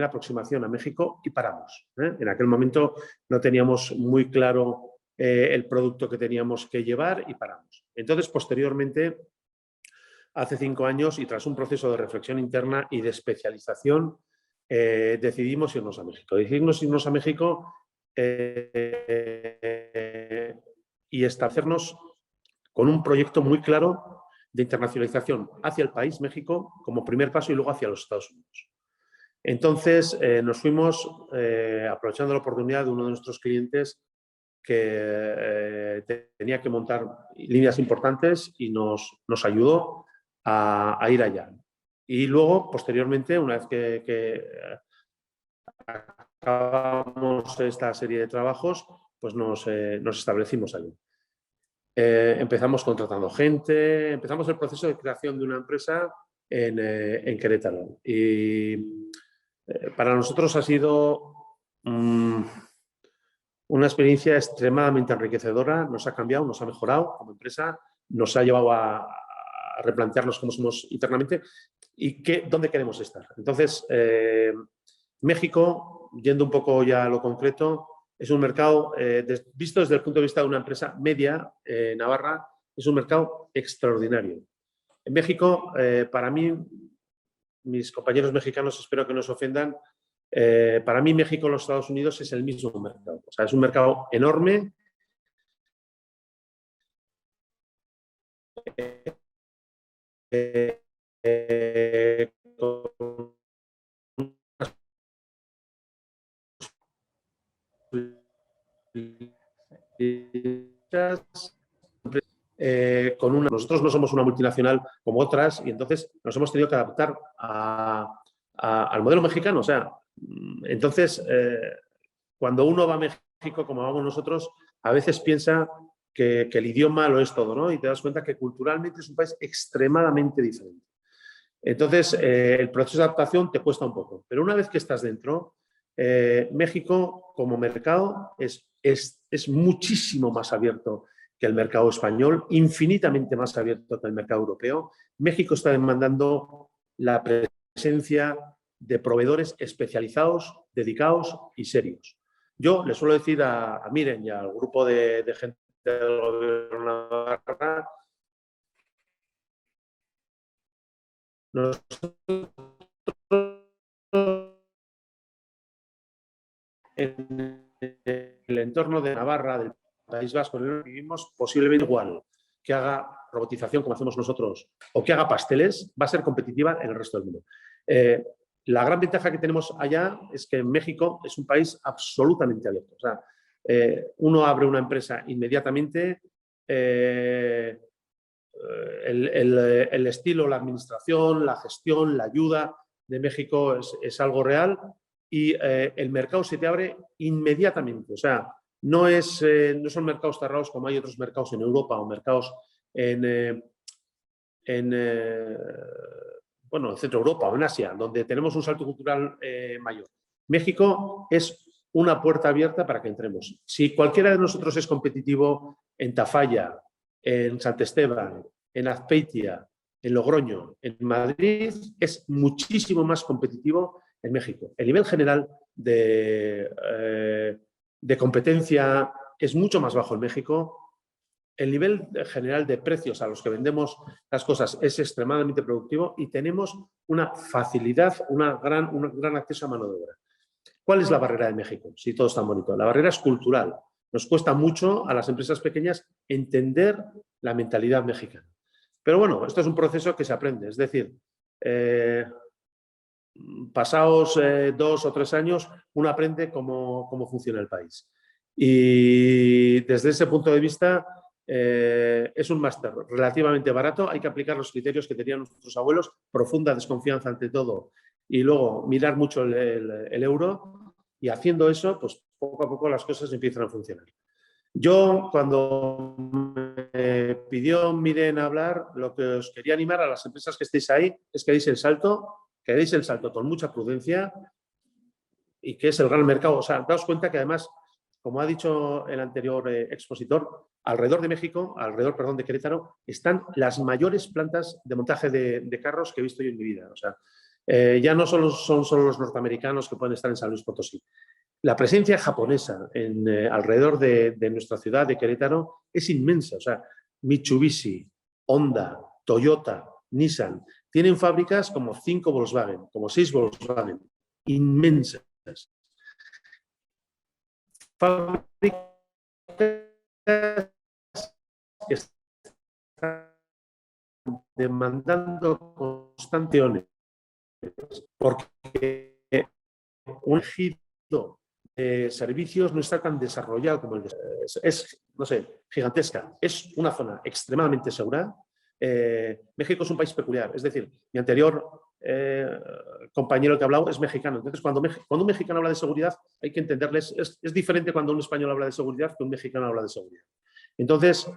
aproximación a México y paramos. En aquel momento no teníamos muy claro el producto que teníamos que llevar y paramos. Entonces, posteriormente, hace 5 años y tras un proceso de reflexión interna y de especialización, decidimos irnos a México. Decidimos irnos a México y establecernos con un proyecto muy claro de internacionalización hacia el país, México, como primer paso y luego hacia los Estados Unidos. Entonces, nos fuimos aprovechando la oportunidad de uno de nuestros clientes que tenía que montar líneas importantes y nos ayudó a ir allá. Y luego, posteriormente, una vez que acabamos esta serie de trabajos, pues nos establecimos allí. Empezamos contratando gente, empezamos el proceso de creación de una empresa en Querétaro. Y para nosotros ha sido una experiencia extremadamente enriquecedora, nos ha cambiado, nos ha mejorado como empresa, nos ha llevado a replantearnos cómo somos internamente y dónde queremos estar. Entonces, México, yendo un poco ya a lo concreto, es un mercado, visto desde el punto de vista de una empresa media, Navarra, es un mercado extraordinario. En México, para mí, mis compañeros mexicanos espero que no se ofendan, para mí México y los Estados Unidos es el mismo mercado. O sea, es un mercado enorme, nosotros no somos una multinacional como otras y entonces nos hemos tenido que adaptar al modelo mexicano. O sea, entonces, cuando uno va a México, como vamos nosotros, a veces piensa que el idioma lo es todo, ¿no? Y te das cuenta que culturalmente es un país extremadamente diferente. Entonces, el proceso de adaptación te cuesta un poco, pero una vez que estás dentro, México como mercado es muchísimo más abierto que el mercado español, infinitamente más abierto que el mercado europeo. México está demandando la presencia de proveedores especializados, dedicados y serios. Yo le suelo decir a Miren y al grupo de gente del gobierno de Navarra, nosotros en el entorno de Navarra, del País Vasco, en el que vivimos, posiblemente igual que haga robotización como hacemos nosotros o que haga pasteles, va a ser competitiva en el resto del mundo. La gran ventaja que tenemos allá es que México es un país absolutamente abierto. O sea, uno abre una empresa inmediatamente, el estilo, la administración, la gestión, la ayuda de México es algo real y el mercado se te abre inmediatamente. O sea, no son mercados cerrados como hay otros mercados en Europa o mercados en Centro Europa o en Asia, donde tenemos un salto cultural mayor. México es una puerta abierta para que entremos. Si cualquiera de nosotros es competitivo en Tafalla, en Sant Esteban, en Azpeitia, en Logroño, en Madrid, es muchísimo más competitivo en México. El nivel general de competencia es mucho más bajo en México. El nivel general de precios a los que vendemos las cosas es extremadamente productivo y tenemos una facilidad, un gran acceso a mano de obra. ¿Cuál es la barrera de México? Si todo es tan bonito. La barrera es cultural. nos cuesta mucho a las empresas pequeñas entender la mentalidad mexicana. Pero bueno, esto es un proceso que se aprende. Es decir, pasados 2 o 3 años, uno aprende cómo funciona el país. Y desde ese punto de vista, es un máster relativamente barato. Hay que aplicar los criterios que tenían nuestros abuelos, profunda desconfianza ante todo, y luego mirar mucho el euro. Y haciendo eso, pues poco a poco las cosas empiezan a funcionar. Yo, cuando me pidió Miren hablar, lo que os quería animar a las empresas que estéis ahí es que deis el salto con mucha prudencia, y que es el gran mercado. O sea, daos cuenta que además, como ha dicho el anterior expositor, alrededor de México, perdón, de Querétaro, están las mayores plantas de montaje de carros que he visto yo en mi vida. O sea, ya no son solo los norteamericanos que pueden estar en San Luis Potosí. La presencia japonesa alrededor de nuestra ciudad de Querétaro es inmensa. O sea, Mitsubishi, Honda, Toyota, Nissan, tienen fábricas como 5 Volkswagen, como 6 Volkswagen, inmensas. Fábricas que están demandando constantemente, porque un tejido de servicios no está tan desarrollado como el de... Es, no sé, gigantesca. Es una zona extremadamente segura. México es un país peculiar. Es decir, mi anterior compañero que ha hablado es mexicano. Entonces, cuando un mexicano habla de seguridad, hay que entenderles. Es diferente cuando un español habla de seguridad que un mexicano habla de seguridad. Entonces,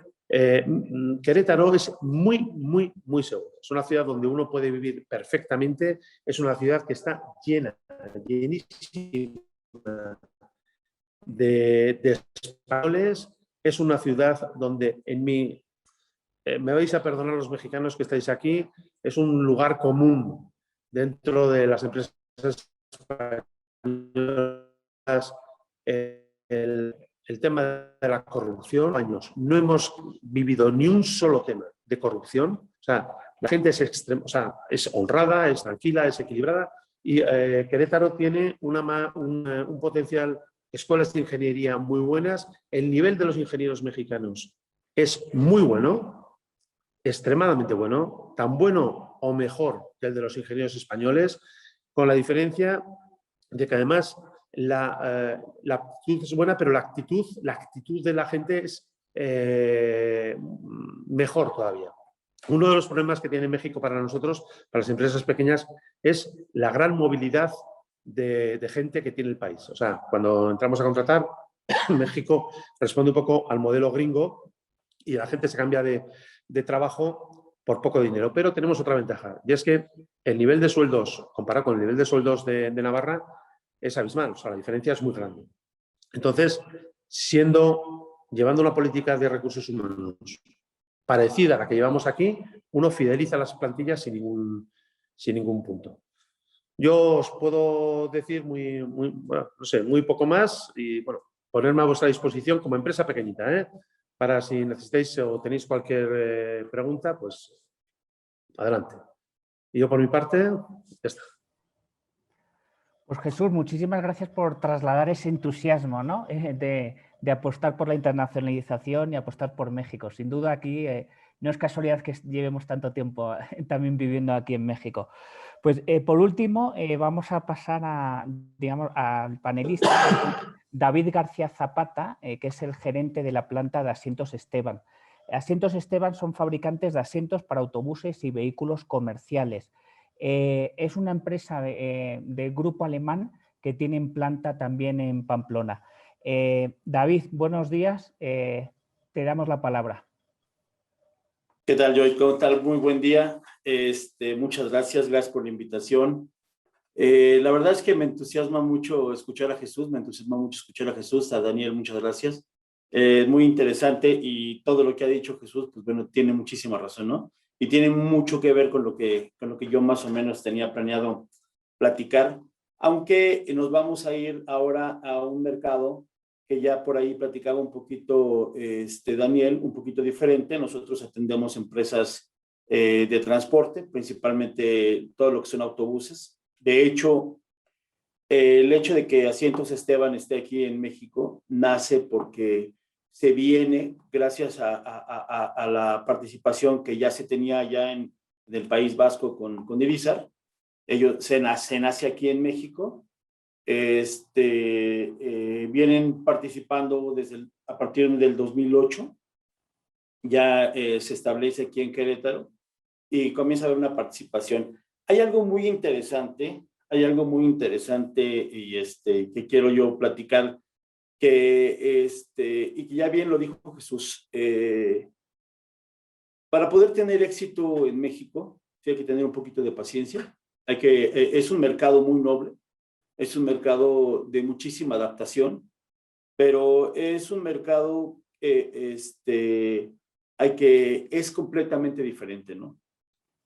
Querétaro es muy, muy, muy seguro. Es una ciudad donde uno puede vivir perfectamente. Es una ciudad que está llenísima de españoles. Es una ciudad donde me vais a perdonar los mexicanos que estáis aquí, es un lugar común dentro de las empresas españolas. El tema de la corrupción, no hemos vivido ni un solo tema de corrupción. O sea, la gente es honrada, es tranquila, es equilibrada, y Querétaro tiene un potencial, escuelas de ingeniería muy buenas. El nivel de los ingenieros mexicanos es muy bueno, extremadamente bueno, tan bueno o mejor que el de los ingenieros españoles, con la diferencia de que además la actitud es buena, pero la actitud de la gente es mejor todavía. Uno de los problemas que tiene México para nosotros, para las empresas pequeñas, es la gran movilidad de gente que tiene el país. O sea, cuando entramos a contratar, México responde un poco al modelo gringo y la gente se cambia de trabajo por poco dinero. Pero tenemos otra ventaja, y es que el nivel de sueldos, comparado con el nivel de sueldos de Navarra, es abismal. O sea, la diferencia es muy grande. Entonces, llevando una política de recursos humanos parecida a la que llevamos aquí, uno fideliza las plantillas sin ningún punto. Yo os puedo decir muy poco más, y bueno, ponerme a vuestra disposición como empresa pequeñita, para si necesitáis o tenéis cualquier pregunta, pues adelante. Y yo por mi parte, ya está.
Pues Jesús, muchísimas gracias por trasladar ese entusiasmo, ¿no? de apostar por la internacionalización y apostar por México. Sin duda aquí no es casualidad que llevemos tanto tiempo también viviendo aquí en México. Pues por último vamos a pasar al panelista David García Zapata, que es el gerente de la planta de Asientos Esteban. Asientos Esteban son fabricantes de asientos para autobuses y vehículos comerciales. Es una empresa de grupo alemán que tiene planta también en Pamplona. David, buenos días. Te damos la palabra.
¿Qué tal, Joy? ¿Cómo tal? Muy buen día. Muchas gracias por la invitación. La verdad es que me entusiasma mucho escuchar a Jesús, a Daniel, muchas gracias. Muy interesante, y todo lo que ha dicho Jesús, pues bueno, tiene muchísima razón, ¿no? Y tiene mucho que ver con lo que yo más o menos tenía planeado platicar, aunque nos vamos a ir ahora a un mercado que ya por ahí platicaba un poquito Daniel, un poquito diferente. Nosotros atendemos empresas de transporte, principalmente todo lo que son autobuses. De hecho, El hecho de que Asientos Esteban esté aquí en México nace porque se viene gracias a la participación que ya se tenía allá en el País Vasco con Divisar. Ellos se nace aquí en México. Vienen participando a partir del 2008. Ya se establece aquí en Querétaro y comienza a haber una participación. Hay algo muy interesante y que quiero yo platicar, y que ya bien lo dijo Jesús. Para poder tener éxito en México, sí hay que tener un poquito de paciencia. Es un mercado muy noble, es un mercado de muchísima adaptación, pero es un mercado es completamente diferente, ¿no?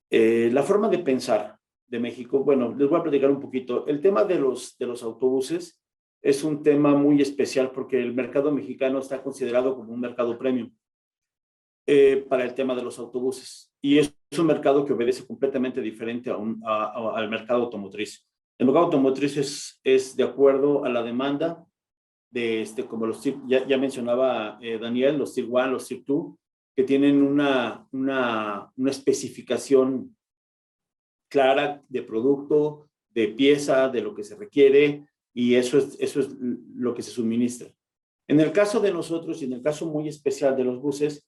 La forma de pensar de México, bueno, les voy a platicar un poquito. El tema de los autobuses es un tema muy especial porque el mercado mexicano está considerado como un mercado premium para el tema de los autobuses. Y es un mercado que obedece completamente diferente al mercado automotriz. El mercado automotriz es de acuerdo a la demanda de como ya mencionaba Daniel, los Tier 1, los Tier 2, que tienen una especificación clara de producto, de pieza, de lo que se requiere, y eso es lo que se suministra. En el caso de nosotros y en el caso muy especial de los buses,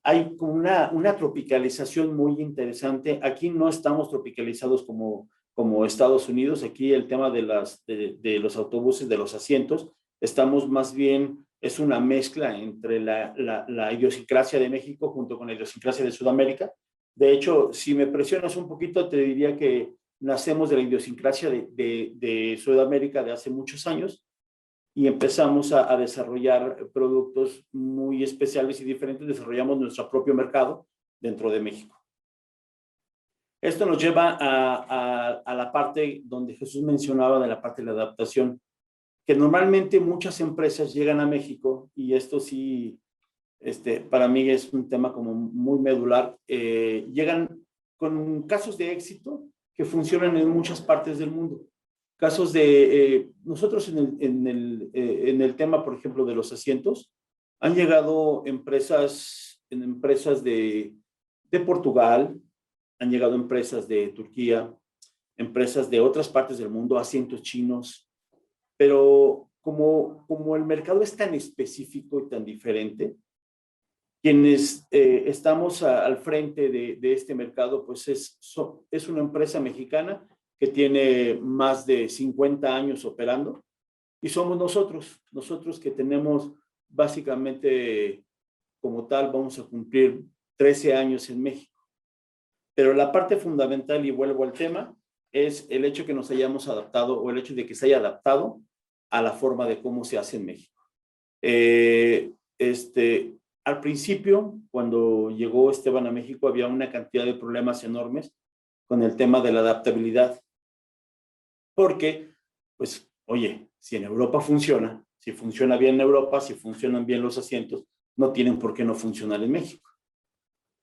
hay una tropicalización muy interesante. Aquí no estamos tropicalizados como Estados Unidos. Aquí el tema de los autobuses, de los asientos, estamos más bien, es una mezcla entre la idiosincrasia de México junto con la idiosincrasia de Sudamérica. De hecho, si me presionas un poquito, te diría que nacemos de la idiosincrasia de Sudamérica de hace muchos años y empezamos a desarrollar productos muy especiales y diferentes. Desarrollamos nuestro propio mercado dentro de México. Esto nos lleva a la parte donde Jesús mencionaba de la parte de la adaptación, que normalmente muchas empresas llegan a México, y esto sí, para mí es un tema como muy medular, llegan con casos de éxito que funcionan en muchas partes del mundo. Casos de, nosotros en el tema, por ejemplo, de los asientos, han llegado empresas de Portugal, han llegado empresas de Turquía, empresas de otras partes del mundo, asientos chinos, pero como el mercado es tan específico y tan diferente, quienes estamos al frente de este mercado, pues es una empresa mexicana que tiene más de 50 años operando, y somos nosotros que tenemos básicamente, como tal, vamos a cumplir 13 años en México. Pero la parte fundamental, y vuelvo al tema, es el hecho que nos hayamos adaptado, o el hecho de que se haya adaptado a la forma de cómo se hace en México. Al principio, cuando llegó Esteban a México, había una cantidad de problemas enormes con el tema de la adaptabilidad. Porque, pues, oye, si en Europa funciona, si funciona bien en Europa, si funcionan bien los asientos, no tienen por qué no funcionar en México.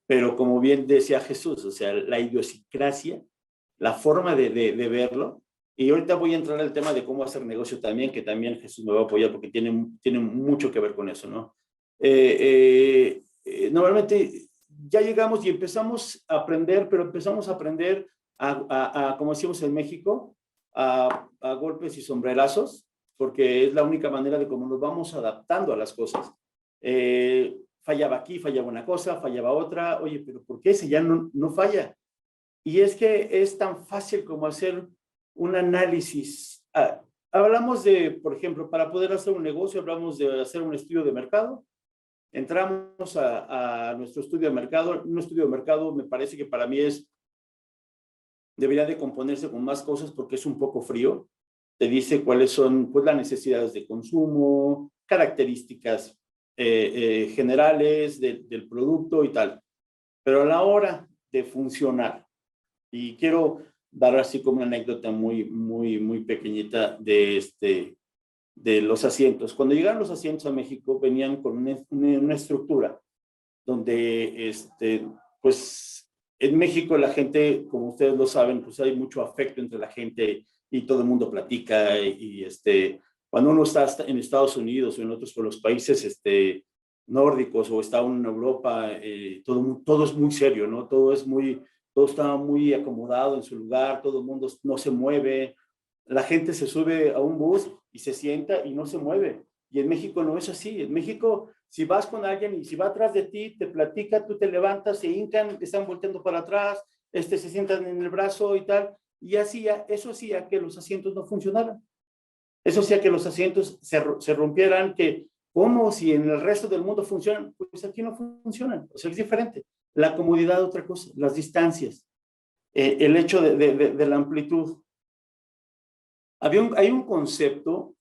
Pero como bien decía Jesús, o sea, la idiosincrasia, la forma de verlo, y ahorita voy a entrar al tema de cómo hacer negocio también, que también Jesús me va a apoyar porque tiene mucho que ver con eso, ¿no? Normalmente ya llegamos y empezamos a aprender, pero empezamos a aprender como decimos en México, a golpes y sombrerazos, porque es la única manera de cómo nos vamos adaptando a las cosas. Fallaba aquí, fallaba una cosa, fallaba otra. Oye, pero ¿por qué ese ya no falla? Y es que es tan fácil como hacer un análisis. Hablamos de, por ejemplo, para poder hacer un negocio, hablamos de hacer un estudio de mercado. Entramos a nuestro estudio de mercado. Un estudio de mercado me parece que para mí debería de componerse con más cosas porque es un poco frío. Te dice cuáles son pues, las necesidades de consumo, características generales del producto y tal. Pero a la hora de funcionar, y quiero dar así como una anécdota muy pequeñita de los asientos. Cuando llegaron los asientos a México, venían con una estructura donde, pues, en México la gente, como ustedes lo saben, pues hay mucho afecto entre la gente y todo el mundo platica y cuando uno está en Estados Unidos o en otros los países nórdicos o está uno en Europa, todo es muy serio, ¿no? Todo está muy acomodado en su lugar, todo el mundo no se mueve, la gente se sube a un bus y se sienta y no se mueve. Y en México no es así. En México, si vas con alguien y si va atrás de ti, te platica, tú te levantas, se hincan, están volteando para atrás, se sientan en el brazo y tal. Y eso hacía que los asientos no funcionaran. Eso hacía que los asientos se rompieran, que como si en el resto del mundo funcionan, pues aquí no funcionan. O sea, es diferente. La comodidad, otra cosa, las distancias, el hecho de la amplitud. Hay un concepto,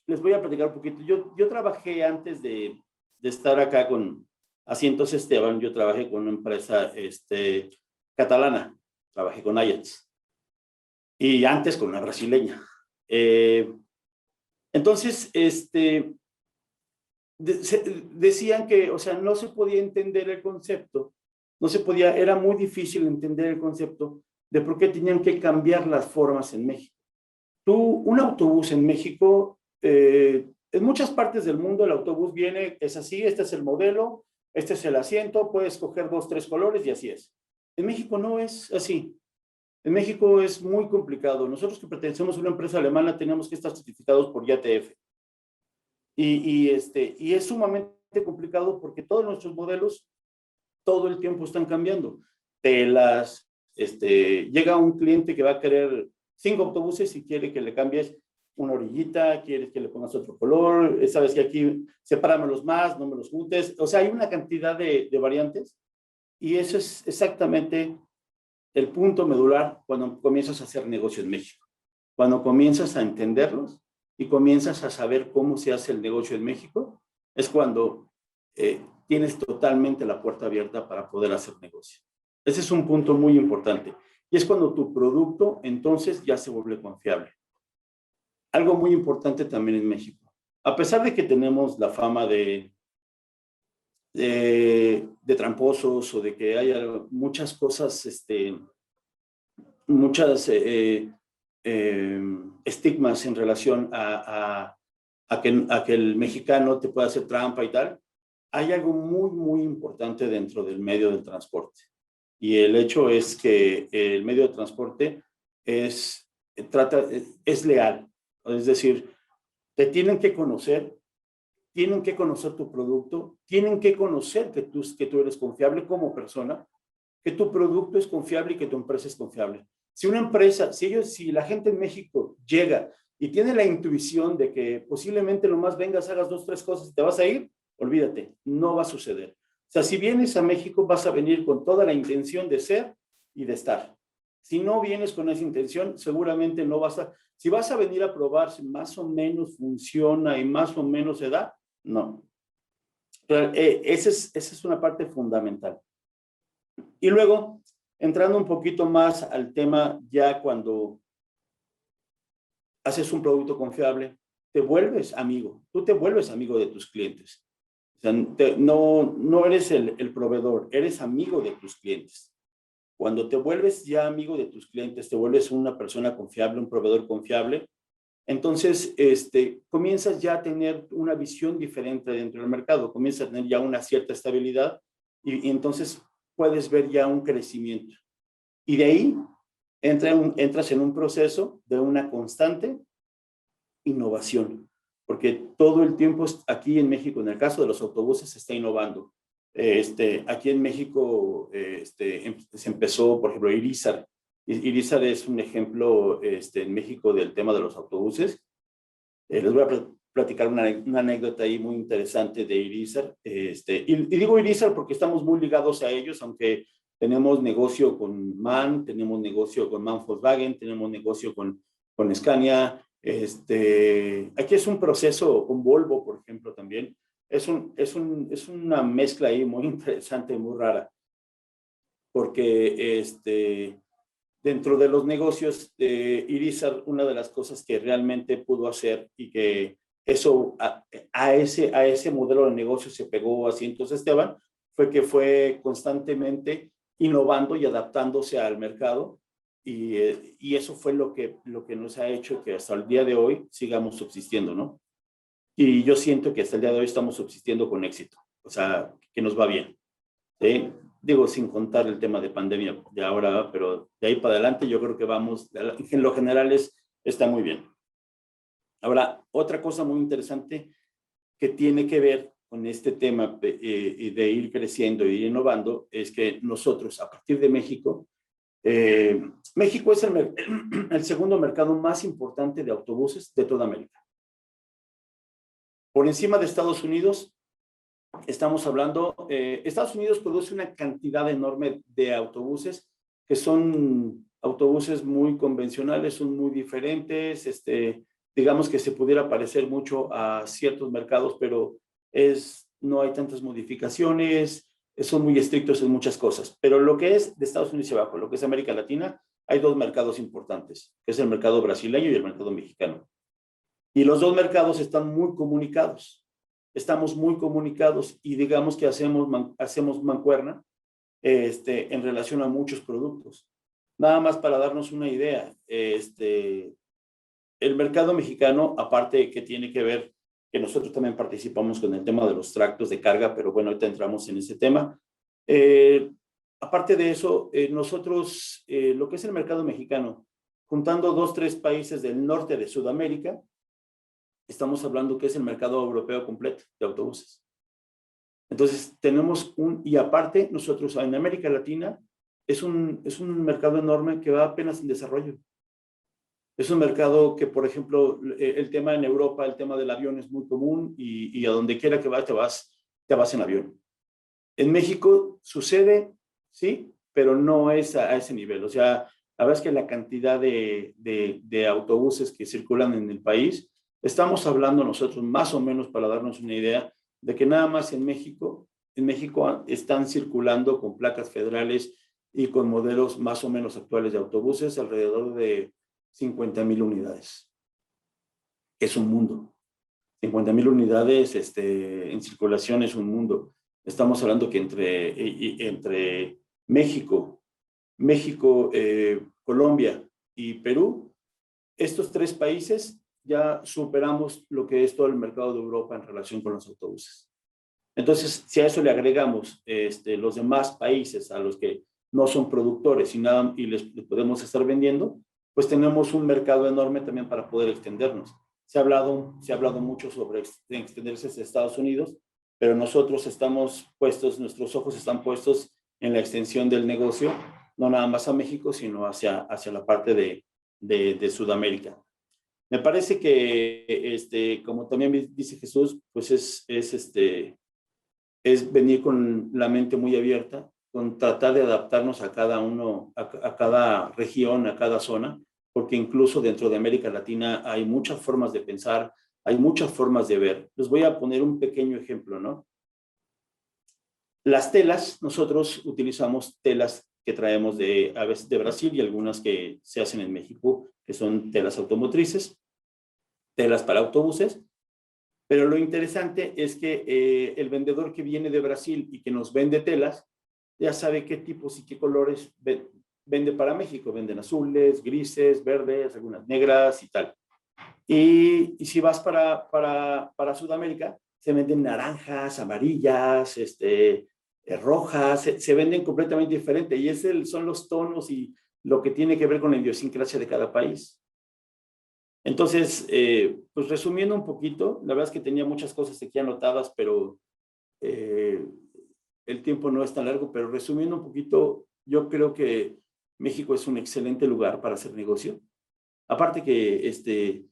les voy a platicar un poquito. Yo trabajé antes de estar acá con Asientos Esteban, yo trabajé con una empresa catalana, trabajé con Ajax, y antes con una brasileña. Entonces, decían que, o sea, no se podía entender el concepto, era muy difícil entender el concepto de por qué tenían que cambiar las formas en México. Un autobús en México, en muchas partes del mundo el autobús es así, este es el modelo, este es el asiento, puedes escoger 2, 3 colores y así es. En México no es así. En México es muy complicado. Nosotros que pertenecemos a una empresa alemana tenemos que estar certificados por IATF. Y es sumamente complicado porque todos nuestros modelos todo el tiempo están cambiando. Telas, llega un cliente que va a querer 5 autobuses y quiere que le cambies una orillita, quiere que le pongas otro color, sabes que aquí sepáramelos más, no me los juntes. O sea, hay una cantidad de variantes y eso es exactamente el punto medular cuando comienzas a hacer negocio en México. Cuando comienzas a entenderlos y comienzas a saber cómo se hace el negocio en México, es cuando tienes totalmente la puerta abierta para poder hacer negocio. Ese es un punto muy importante. Y es cuando tu producto entonces ya se vuelve confiable. Algo muy importante también en México. A pesar de que tenemos la fama de tramposos o de que haya muchas cosas, muchas estigmas en relación a que el mexicano te pueda hacer trampa y tal, hay algo muy, muy importante dentro del medio del transporte. Y el hecho es que el medio de transporte es leal. Es decir, te tienen que conocer tu producto, tienen que conocer que tú eres confiable como persona, que tu producto es confiable y que tu empresa es confiable. Si la gente en México llega y tiene la intuición de que posiblemente nomás vengas, hagas 2, 3 cosas y te vas a ir, olvídate, no va a suceder. O sea, si vienes a México, vas a venir con toda la intención de ser y de estar. Si no vienes con esa intención, seguramente no vas a... Si vas a venir a probar si más o menos funciona y más o menos se da, no. Pero, esa es una parte fundamental. Y luego, entrando un poquito más al tema, ya cuando haces un producto confiable, te vuelves amigo. Tú te vuelves amigo de tus clientes. O sea, no eres el proveedor, eres amigo de tus clientes. Cuando te vuelves ya amigo de tus clientes, te vuelves una persona confiable, un proveedor confiable, entonces comienzas ya a tener una visión diferente dentro del mercado, comienzas a tener ya una cierta estabilidad y entonces puedes ver ya un crecimiento. Y de ahí entras en un proceso de una constante innovación, porque todo el tiempo aquí en México, en el caso de los autobuses, se está innovando. Aquí en México se empezó, por ejemplo, Irizar. Irizar es un ejemplo en México del tema de los autobuses. Les voy a platicar una anécdota ahí muy interesante de Irizar. Y digo Irizar porque estamos muy ligados a ellos, aunque tenemos negocio con MAN, tenemos negocio con MAN Volkswagen, tenemos negocio con Scania. Aquí es un proceso con Volvo, por ejemplo, también. Es una mezcla ahí muy interesante, muy rara, porque dentro de los negocios de Irizar, una de las cosas que realmente pudo hacer y que eso a ese modelo de negocio se pegó a Asientos Esteban, fue que fue constantemente innovando y adaptándose al mercado y eso fue lo que nos ha hecho que hasta el día de hoy sigamos subsistiendo, ¿no? Y yo siento que hasta el día de hoy estamos subsistiendo con éxito, o sea, que nos va bien, ¿sí? Digo, sin contar el tema de pandemia de ahora, pero de ahí para adelante yo creo que vamos, en lo general está muy bien. Ahora, otra cosa muy interesante que tiene que ver con este tema de ir creciendo y ir innovando es que nosotros, a partir de México, México es el segundo mercado más importante de autobuses de toda América. Por encima de Estados Unidos, estamos hablando, Estados Unidos produce una cantidad enorme de autobuses que son autobuses muy convencionales, son muy diferentes, digamos que se pudiera parecer mucho a ciertos mercados, pero no hay tantas modificaciones, son muy estrictos en muchas cosas. Pero lo que es de Estados Unidos y abajo, lo que es América Latina, hay dos mercados importantes, que es el mercado brasileño y el mercado mexicano. Y los dos mercados están muy comunicados. Estamos muy comunicados y digamos que hacemos mancuerna en relación a muchos productos. Nada más para darnos una idea, el mercado mexicano, aparte que tiene que ver, que nosotros también participamos con el tema de los tractos de carga, pero bueno, ahorita entramos en ese tema. Aparte de eso, nosotros, lo que es el mercado mexicano, juntando 2, 3 países del norte de Sudamérica, estamos hablando que es el mercado europeo completo de autobuses. Entonces, tenemos y aparte, nosotros en América Latina, es un mercado enorme que va apenas en desarrollo. Es un mercado que, por ejemplo, el tema en Europa, el tema del avión es muy común y a donde quiera que vayas, te vas en avión. En México sucede, sí, pero no es a ese nivel. O sea, la verdad es que la cantidad de autobuses que circulan en el país, estamos hablando nosotros más o menos para darnos una idea de que nada más en México están circulando con placas federales y con modelos más o menos actuales de autobuses alrededor de 50,000 unidades. Es un mundo. 50,000 unidades en circulación es un mundo. Estamos hablando que entre México, Colombia y Perú, estos 3 países ya superamos lo que es todo el mercado de Europa en relación con los autobuses. Entonces, si a eso le agregamos los demás países a los que no son productores y les podemos estar vendiendo, pues tenemos un mercado enorme también para poder extendernos. Se ha hablado mucho sobre extenderse hacia Estados Unidos, pero nosotros nuestros ojos están puestos en la extensión del negocio, no nada más a México, sino hacia la parte de Sudamérica. Me parece que, como también dice Jesús, pues es venir con la mente muy abierta, con tratar de adaptarnos a cada región, a cada zona, porque incluso dentro de América Latina hay muchas formas de pensar, hay muchas formas de ver. Les voy a poner un pequeño ejemplo, ¿no? Las telas, nosotros utilizamos telas que traemos a veces de Brasil y algunas que se hacen en México, que son telas automotrices, telas para autobuses. Pero lo interesante es que el vendedor que viene de Brasil y que nos vende telas, ya sabe qué tipos y qué colores vende para México. Venden azules, grises, verdes, algunas negras y tal. Y si vas para Sudamérica, se venden naranjas, amarillas, rojas, se venden completamente diferente. Y son los tonos y lo que tiene que ver con la idiosincrasia de cada país. Entonces, pues resumiendo un poquito, la verdad es que tenía muchas cosas aquí anotadas, pero el tiempo no es tan largo, pero resumiendo un poquito, yo creo que México es un excelente lugar para hacer negocio. Aparte que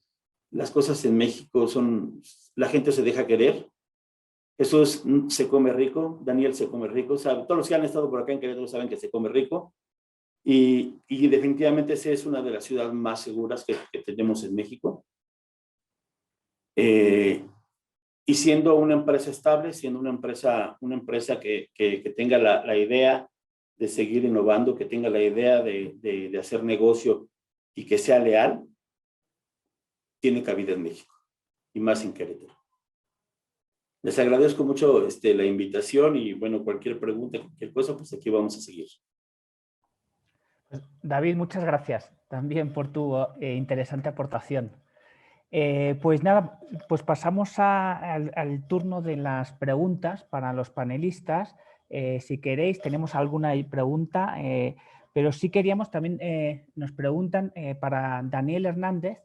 las cosas en México la gente se deja querer. Jesús se come rico, Daniel se come rico, todos los que han estado por acá en Querétaro saben que se come rico. Y definitivamente esa es una de las ciudades más seguras que tenemos en México. Y siendo una empresa estable, siendo una empresa que tenga la idea de seguir innovando, que tenga la idea de hacer negocio y que sea leal, tiene cabida en México y más en Querétaro. Les agradezco mucho la invitación y bueno, cualquier pregunta, cualquier cosa, pues aquí vamos a seguir.
David, muchas gracias también por tu interesante aportación. Pues nada, pues pasamos al turno de las preguntas para los panelistas. Si queréis, tenemos alguna pregunta, pero sí queríamos también, nos preguntan para Daniel Hernández.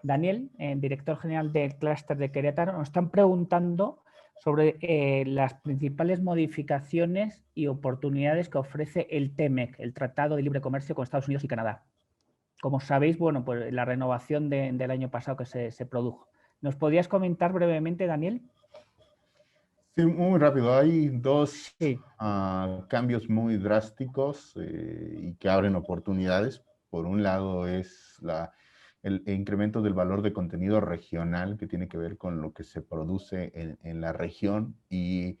Daniel, director general del clúster de Querétaro, nos están preguntando sobre las principales modificaciones y oportunidades que ofrece el TEMEC, el Tratado de Libre Comercio con Estados Unidos y Canadá. Como sabéis, bueno, pues la renovación del año pasado que se produjo. ¿Nos podrías comentar brevemente, Daniel?
Sí, muy rápido. Hay dos
Sí.
cambios muy drásticos y que abren oportunidades. Por un lado es el incremento del valor de contenido regional, que tiene que ver con lo que se produce en la región y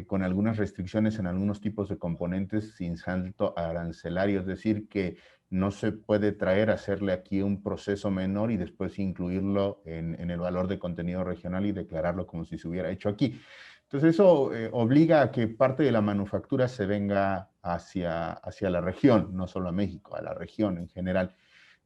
con algunas restricciones en algunos tipos de componentes sin salto arancelario, es decir, que no se puede traer, hacerle aquí un proceso menor y después incluirlo en el valor de contenido regional y declararlo como si se hubiera hecho aquí. Entonces eso obliga a que parte de la manufactura se venga hacia la región, no solo a México, a la región en general.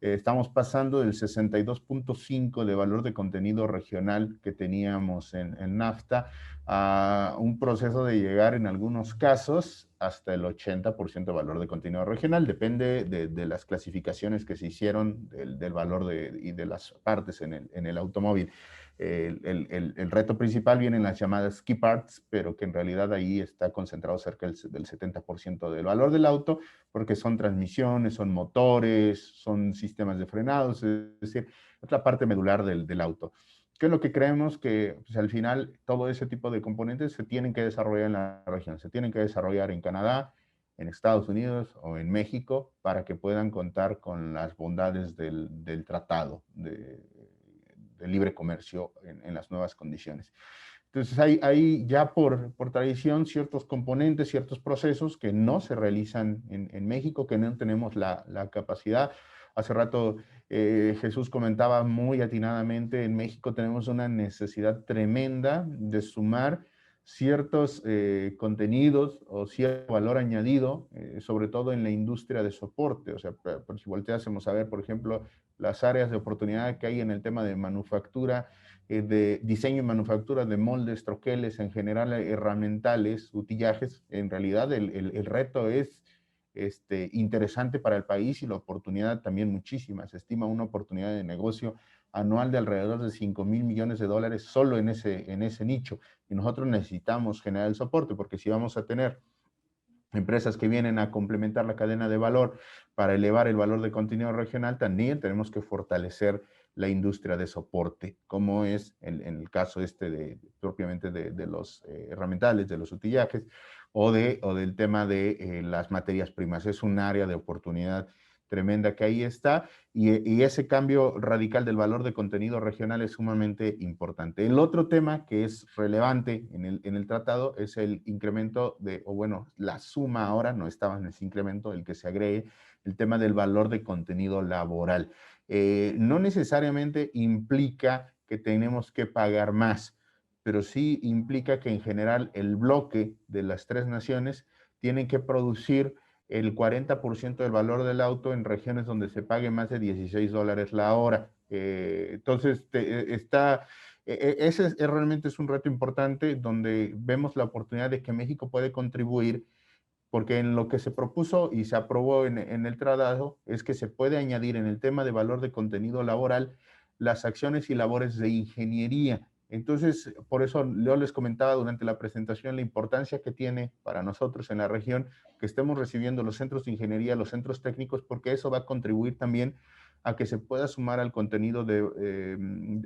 Estamos pasando del 62.5 de valor de contenido regional que teníamos en NAFTA a un proceso de llegar en algunos casos hasta el 80% de valor de contenido regional. Depende de las clasificaciones que se hicieron del valor y de las partes en el automóvil. El reto principal viene en las llamadas key parts, pero que en realidad ahí está concentrado cerca del 70% del valor del auto, porque son transmisiones, son motores, son sistemas de frenados, es decir, es la parte medular del auto. ¿Qué es lo que creemos? Que pues, al final todo ese tipo de componentes se tienen que desarrollar en la región, se tienen que desarrollar en Canadá, en Estados Unidos o en México para que puedan contar con las bondades del tratado de libre comercio en las nuevas condiciones. Entonces hay ya por tradición ciertos componentes, ciertos procesos que no se realizan en México, que no tenemos la capacidad. Hace rato Jesús comentaba muy atinadamente, en México tenemos una necesidad tremenda de sumar ciertos contenidos o cierto valor añadido, sobre todo en la industria de soporte. O sea, por si volteásemos a ver, por ejemplo, las áreas de oportunidad que hay en el tema de manufactura, de diseño y manufactura de moldes, troqueles, en general herramientales, utillajes. En realidad el reto es interesante para el país y la oportunidad también muchísima. Se estima una oportunidad de negocio anual de alrededor de $5,000 millones solo en ese nicho. Y nosotros necesitamos generar el soporte, porque si vamos a tener empresas que vienen a complementar la cadena de valor para elevar el valor de contenido regional, también tenemos que fortalecer la industria de soporte, como es en el caso propiamente de los herramientales, de los utillajes, o del tema de las materias primas. Es un área de oportunidad tremenda que ahí está, y ese cambio radical del valor de contenido regional es sumamente importante. El otro tema que es relevante en el tratado es el incremento la suma ahora, no estaba en ese incremento, el que se agregue, el tema del valor de contenido laboral. No necesariamente implica que tenemos que pagar más, pero sí implica que en general el bloque de las tres naciones tienen que producir el 40% del valor del auto en regiones donde se pague más de $16 la hora. Entonces, ese realmente es un reto importante donde vemos la oportunidad de que México puede contribuir, porque en lo que se propuso y se aprobó en el tratado es que se puede añadir en el tema de valor de contenido laboral las acciones y labores de ingeniería. Entonces, por eso yo les comentaba durante la presentación la importancia que tiene para nosotros en la región que estemos recibiendo los centros de ingeniería, los centros técnicos, porque eso va a contribuir también a que se pueda sumar al contenido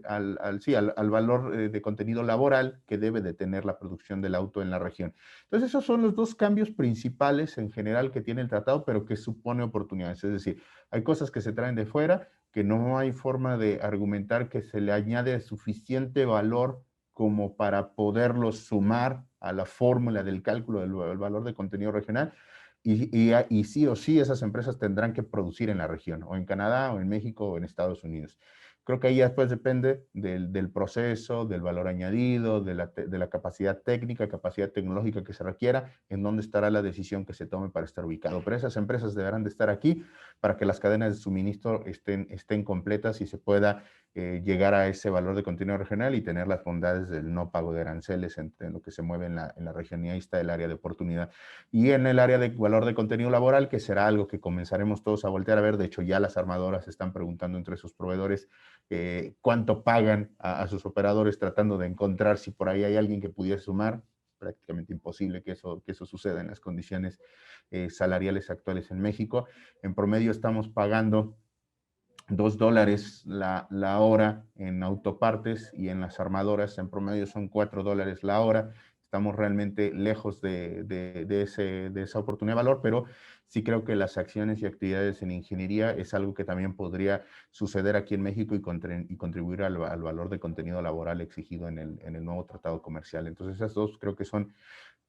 al valor de contenido laboral que debe de tener la producción del auto en la región. Entonces, esos son los dos cambios principales en general que tiene el tratado, pero que supone oportunidades. Es decir, hay cosas que se traen de fuera, que no hay forma de argumentar que se le añade suficiente valor como para poderlo sumar a la fórmula del cálculo del valor de contenido regional. Y sí o sí esas empresas tendrán que producir en la región, o en Canadá, o en México, o en Estados Unidos. Creo que ahí después depende del proceso, del valor añadido, de la capacidad técnica, capacidad tecnológica que se requiera, en dónde estará la decisión que se tome para estar ubicado. Pero esas empresas deberán de estar aquí para que las cadenas de suministro estén completas y se pueda llegar a ese valor de contenido regional y tener las bondades del no pago de aranceles en lo que se mueve en la región. Y ahí está el área de oportunidad. Y en el área de valor de contenido laboral, que será algo que comenzaremos todos a voltear a ver. De hecho, ya las armadoras están preguntando entre sus proveedores cuánto pagan a sus operadores, tratando de encontrar si por ahí hay alguien que pudiese sumar. Prácticamente imposible que eso suceda en las condiciones salariales actuales en México. En promedio estamos pagando $2 la hora en autopartes, y en las armadoras en promedio son $4 la hora. Estamos realmente lejos de esa oportunidad de valor, pero sí creo que las acciones y actividades en ingeniería es algo que también podría suceder aquí en México y contribuir al valor de contenido laboral exigido en el nuevo tratado comercial. Entonces, esas dos creo que son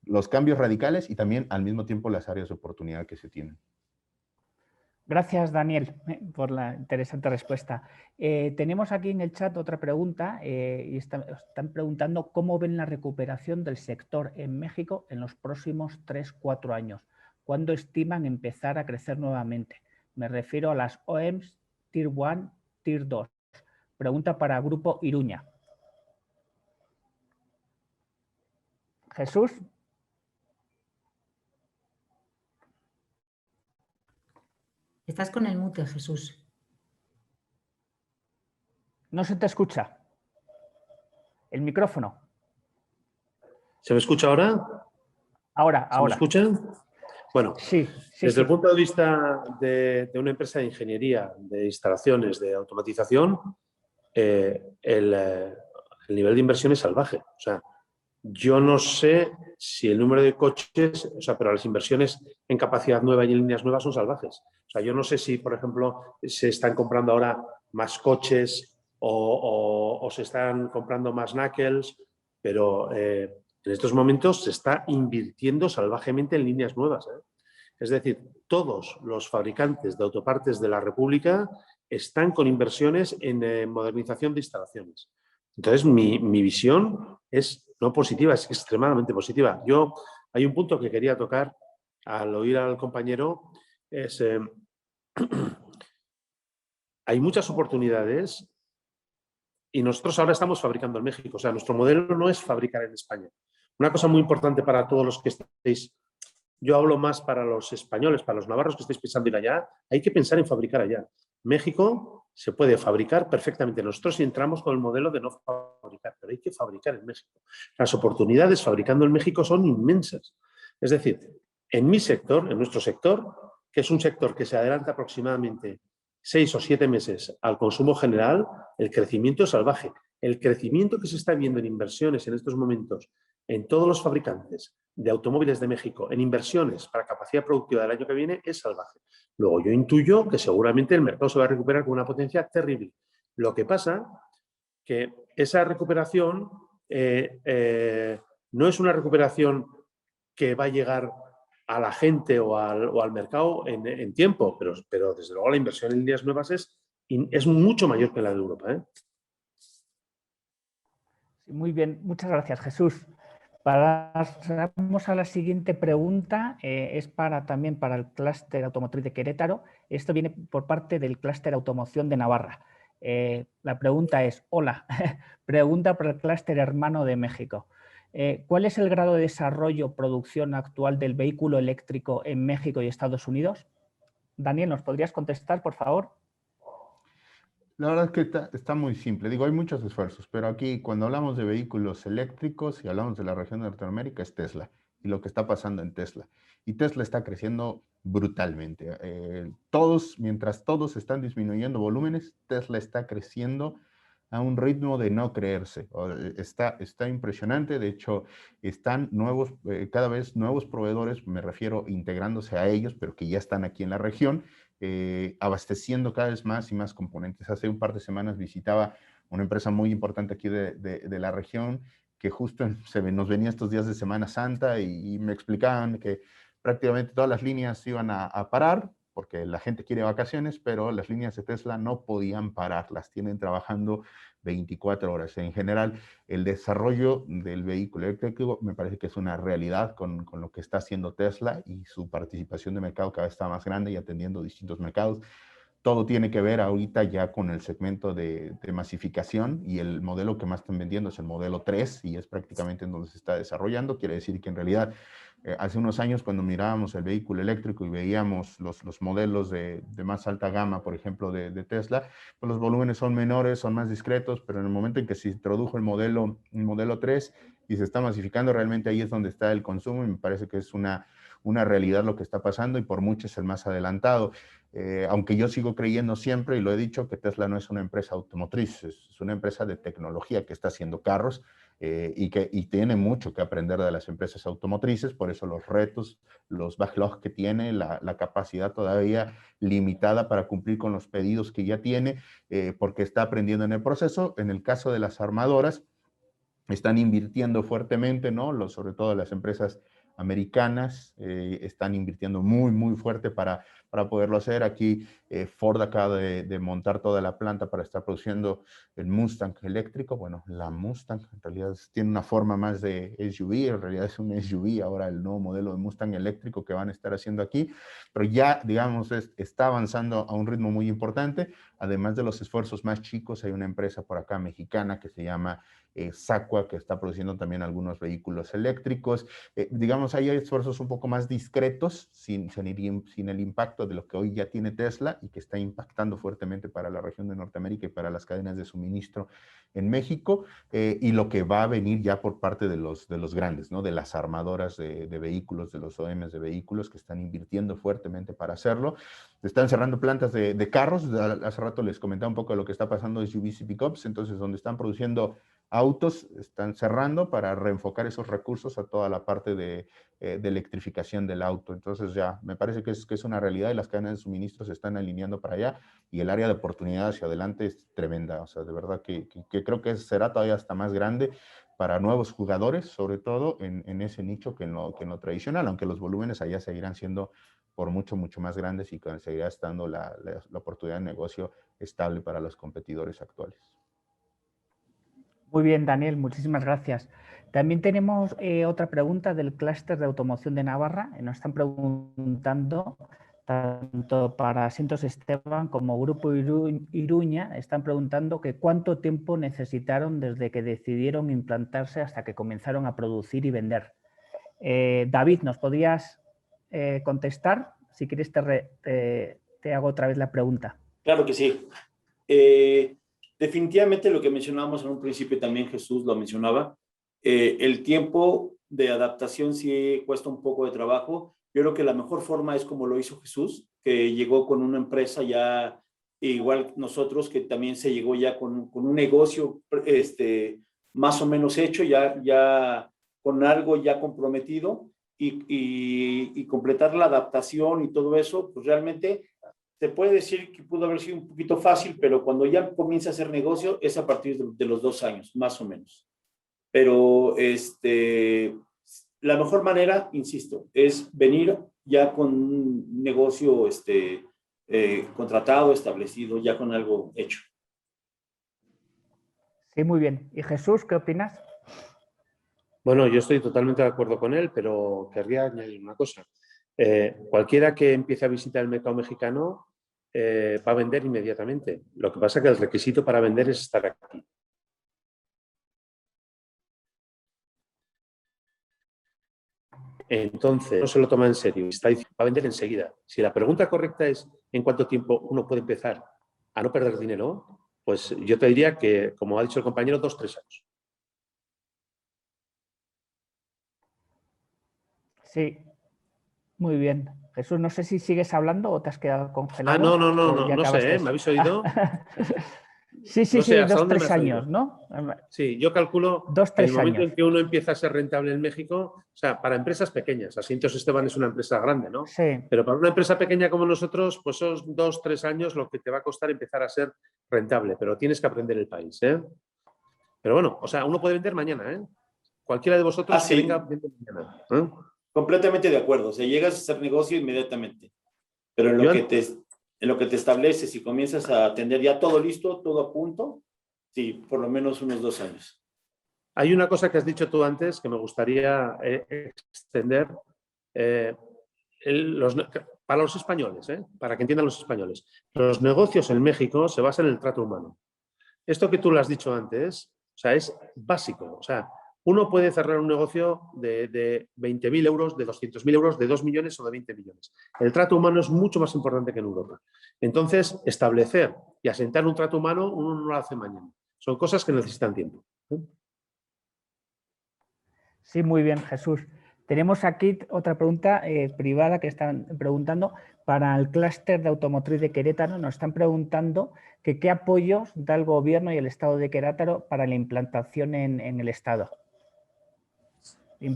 los cambios radicales y también al mismo tiempo las áreas de oportunidad que se tienen.
Gracias, Daniel, por la interesante respuesta. Tenemos aquí en el chat otra pregunta y están preguntando cómo ven la recuperación del sector en México en los próximos 3-4 años. ¿Cuándo estiman empezar a crecer nuevamente? Me refiero a las OEMs Tier 1, Tier 2. Pregunta para Grupo Iruña. Jesús.
Estás con el mute, Jesús.
No se te escucha. El micrófono.
¿Se me escucha ahora?
Ahora.
¿Se me escucha? Bueno,
sí,
desde el punto de vista de una empresa de ingeniería, de instalaciones, de automatización, el nivel de inversión es salvaje. O sea, yo no sé si el número de coches, pero las inversiones en capacidad nueva y en líneas nuevas son salvajes. O sea, yo no sé si, por ejemplo, se están comprando ahora más coches o se están comprando más knuckles, pero en estos momentos se está invirtiendo salvajemente en líneas nuevas. Es decir, todos los fabricantes de autopartes de la República están con inversiones en modernización de instalaciones. Entonces, mi visión es no positiva, es extremadamente positiva. Hay un punto que quería tocar al oír al compañero, hay muchas oportunidades y nosotros ahora estamos fabricando en México. O sea, nuestro modelo no es fabricar en España. Una cosa muy importante para todos los que estéis, yo hablo más para los españoles, para los navarros que estáis pensando ir allá, hay que pensar en fabricar allá. México se puede fabricar perfectamente. Nosotros entramos con el modelo de no fabricar, pero hay que fabricar en México. Las oportunidades fabricando en México son inmensas. Es decir, en mi sector, en nuestro sector, que es un sector que se adelanta aproximadamente 6 o 7 meses al consumo general, el crecimiento es salvaje. El crecimiento que se está viendo en inversiones en estos momentos en todos los fabricantes de automóviles de México, en inversiones para capacidad productiva del año que viene, es salvaje. Luego, yo intuyo que seguramente el mercado se va a recuperar con una potencia terrible. Lo que pasa que esa recuperación no es una recuperación que va a llegar a la gente o al mercado en tiempo, pero desde luego la inversión en líneas nuevas es mucho mayor que la de Europa.
Muy bien, muchas gracias, Jesús. Pasamos a la siguiente pregunta, es también para el clúster automotriz de Querétaro. Esto viene por parte del clúster automoción de Navarra. La pregunta es, hola, pregunta para el clúster hermano de México. ¿Cuál es el grado de desarrollo, producción actual del vehículo eléctrico en México y Estados Unidos? Daniel, ¿nos podrías contestar, por favor?
La verdad es que está muy simple. Digo, hay muchos esfuerzos, pero aquí cuando hablamos de vehículos eléctricos y hablamos de la región de Norteamérica es Tesla y lo que está pasando en Tesla. Y Tesla está creciendo brutalmente. Mientras todos están disminuyendo volúmenes, Tesla está creciendo a un ritmo de no creerse. Está impresionante. De hecho, están cada vez nuevos proveedores, me refiero integrándose a ellos, pero que ya están aquí en la región, abasteciendo cada vez más y más componentes. Hace un par de semanas visitaba una empresa muy importante aquí de la región que justo nos venía estos días de Semana Santa y me explicaban que prácticamente todas las líneas iban a parar porque la gente quiere vacaciones, pero las líneas de Tesla no podían parar, las tienen trabajando 24 horas. En general, el desarrollo del vehículo eléctrico me parece que es una realidad con lo que está haciendo Tesla y su participación de mercado cada vez está más grande y atendiendo distintos mercados. Todo tiene que ver ahorita ya con el segmento de masificación y el modelo que más están vendiendo es el modelo 3 y es prácticamente en donde se está desarrollando. Quiere decir que en realidad hace unos años cuando mirábamos el vehículo eléctrico y veíamos los modelos de más alta gama, por ejemplo, de Tesla, pues los volúmenes son menores, son más discretos, pero en el momento en que se introdujo el modelo 3 y se está masificando, realmente ahí es donde está el consumo y me parece que es una realidad lo que está pasando y por mucho es el más adelantado. Aunque yo sigo creyendo siempre, y lo he dicho, que Tesla no es una empresa automotriz, es una empresa de tecnología que está haciendo carros y tiene mucho que aprender de las empresas automotrices, por eso los retos, los backlogs que tiene, la capacidad todavía limitada para cumplir con los pedidos que ya tiene, porque está aprendiendo en el proceso. En el caso de las armadoras, están invirtiendo fuertemente, ¿no? Sobre todo las empresas americanas están invirtiendo muy, muy fuerte para poderlo hacer. Aquí Ford acaba de montar toda la planta para estar produciendo el Mustang eléctrico. Bueno, la Mustang en realidad tiene una forma más de SUV, en realidad es un SUV ahora el nuevo modelo de Mustang eléctrico que van a estar haciendo aquí, pero ya, digamos, está avanzando a un ritmo muy importante. Además de los esfuerzos más chicos, hay una empresa por acá mexicana que se llama Sacua, que está produciendo también algunos vehículos eléctricos. Digamos, ahí hay esfuerzos un poco más discretos, sin el impacto de lo que hoy ya tiene Tesla y que está impactando fuertemente para la región de Norteamérica y para las cadenas de suministro en México, y lo que va a venir ya por parte de los grandes, ¿no? De las armadoras de vehículos, de los OEMs de vehículos que están invirtiendo fuertemente para hacerlo. Están cerrando plantas de carros. Hace rato les comentaba un poco de lo que está pasando en SUVs y pickups, entonces donde están produciendo autos están cerrando para reenfocar esos recursos a toda la parte de electrificación del auto. Entonces ya me parece que es una realidad y las cadenas de suministro se están alineando para allá y el área de oportunidad hacia adelante es tremenda. O sea, de verdad que creo que será todavía hasta más grande para nuevos jugadores, sobre todo en ese nicho que en lo tradicional, aunque los volúmenes allá seguirán siendo por mucho, mucho más grandes y que seguirá estando la oportunidad de negocio estable para los competidores actuales.
Muy bien, Daniel, muchísimas gracias. También tenemos otra pregunta del clúster de automoción de Navarra. Nos están preguntando, tanto para Asientos Esteban como Grupo Iruña, están preguntando que cuánto tiempo necesitaron desde que decidieron implantarse hasta que comenzaron a producir y vender. David, ¿nos podrías contestar? Si quieres te hago otra vez la pregunta.
Claro que sí. Definitivamente lo que mencionábamos en un principio, también Jesús lo mencionaba, el tiempo de adaptación sí cuesta un poco de trabajo. Yo creo que la mejor forma es como lo hizo Jesús, que llegó con una empresa ya, igual nosotros, que también se llegó ya con un negocio más o menos hecho, ya con algo ya comprometido, y completar la adaptación y todo eso, pues realmente se puede decir que pudo haber sido un poquito fácil, pero cuando ya comienza a hacer negocio es a partir de los 2 años, más o menos. Pero la mejor manera, insisto, es venir ya con un negocio contratado, establecido, ya con algo hecho.
Sí, muy bien. ¿Y Jesús, qué opinas?
Bueno, yo estoy totalmente de acuerdo con él, pero querría añadir una cosa. Cualquiera que empiece a visitar el mercado mexicano va a vender inmediatamente. Lo que pasa es que el requisito para vender es estar aquí. Entonces, no se lo toma en serio, va a vender enseguida. Si la pregunta correcta es en cuánto tiempo uno puede empezar a no perder dinero, pues yo te diría que, como ha dicho el compañero, 2 o 3 años.
Sí, muy bien. Jesús, no sé si sigues hablando o te has quedado congelado.
No sé, ¿me habéis oído?
Sí,
no sé,
2 o 3 años, ¿no?
Sí, yo calculo
2 o 3
que el momento
años
en que uno empieza a ser rentable en México, o sea, para empresas pequeñas, Asientos Esteban es una empresa grande, ¿no?
Sí.
Pero para una empresa pequeña como nosotros, pues son 2 o 3 años lo que te va a costar empezar a ser rentable, pero tienes que aprender el país, ¿eh? Pero bueno, o sea, uno puede vender mañana, ¿eh? Cualquiera de vosotros que venga, vende mañana, ¿eh?
Completamente de acuerdo. O sea, llegas a hacer negocio inmediatamente. pero en lo que te estableces y comienzas a tener ya todo listo, todo a punto, sí, por lo menos unos 2 años.
Hay una cosa que has dicho tú antes que me gustaría extender para los españoles, para que entiendan los españoles. Los negocios en México se basan en el trato humano. Esto que tú lo has dicho antes, o sea, es básico. O sea, uno puede cerrar un negocio de 20.000 euros, de 200.000 euros, de 2 millones o de 20 millones. El trato humano es mucho más importante que en Europa. Entonces, establecer y asentar un trato humano, uno no lo hace mañana. Son cosas que necesitan tiempo.
Sí, muy bien, Jesús. Tenemos aquí otra pregunta privada que están preguntando para el clúster de automotriz de Querétaro. Nos están preguntando que qué apoyos da el gobierno y el Estado de Querétaro para la implantación en el Estado,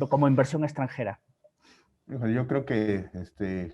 como inversión extranjera.
Yo creo que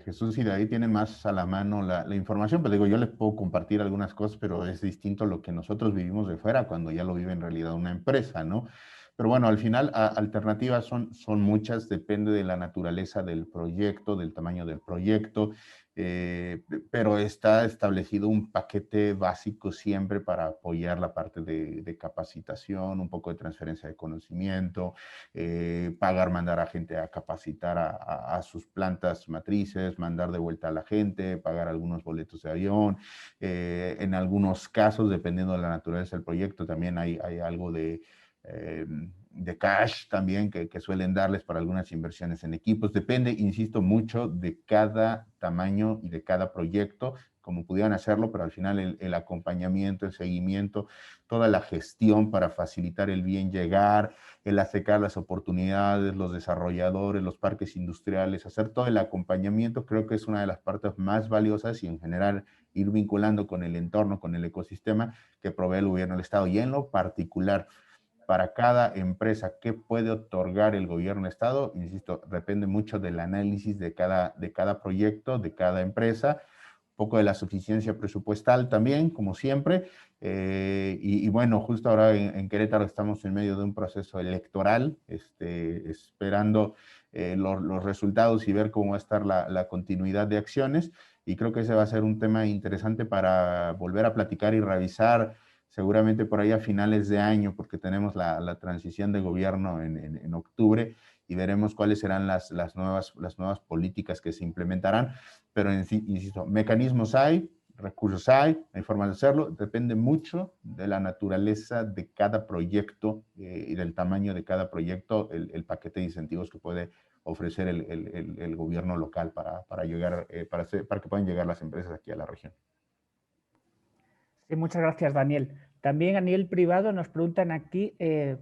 Jesús y David tienen más a la mano la información, pero digo, yo les puedo compartir algunas cosas, pero es distinto lo que nosotros vivimos de fuera cuando ya lo vive en realidad una empresa, ¿no? Pero bueno, al final alternativas son muchas, depende de la naturaleza del proyecto, del tamaño del proyecto, pero está establecido un paquete básico siempre para apoyar la parte de capacitación, un poco de transferencia de conocimiento, mandar a gente a capacitar a sus plantas matrices, mandar de vuelta a la gente, pagar algunos boletos de avión. En algunos casos, dependiendo de la naturaleza del proyecto, también hay algo de cash también que suelen darles para algunas inversiones en equipos. Depende, insisto, mucho de cada tamaño y de cada proyecto, como pudieran hacerlo, pero al final el acompañamiento, el seguimiento, toda la gestión para facilitar el bien llegar, el acercar las oportunidades, los desarrolladores, los parques industriales, hacer todo el acompañamiento, creo que es una de las partes más valiosas y en general ir vinculando con el entorno, con el ecosistema que provee el gobierno del Estado. Y en lo particular, para cada empresa, ¿qué puede otorgar el gobierno del Estado? Insisto, depende mucho del análisis de cada proyecto, de cada empresa, un poco de la suficiencia presupuestal también, como siempre. Y bueno, justo ahora en Querétaro estamos en medio de un proceso electoral, esperando los resultados y ver cómo va a estar la continuidad de acciones. Y creo que ese va a ser un tema interesante para volver a platicar y revisar seguramente por ahí a finales de año, porque tenemos la transición de gobierno en octubre y veremos cuáles serán las nuevas políticas que se implementarán. Pero insisto, mecanismos hay, recursos hay formas de hacerlo, depende mucho de la naturaleza de cada proyecto y del tamaño de cada proyecto, el paquete de incentivos que puede ofrecer el gobierno local para que puedan llegar las empresas aquí a la región.
Sí, muchas gracias, Daniel. También a nivel privado nos preguntan aquí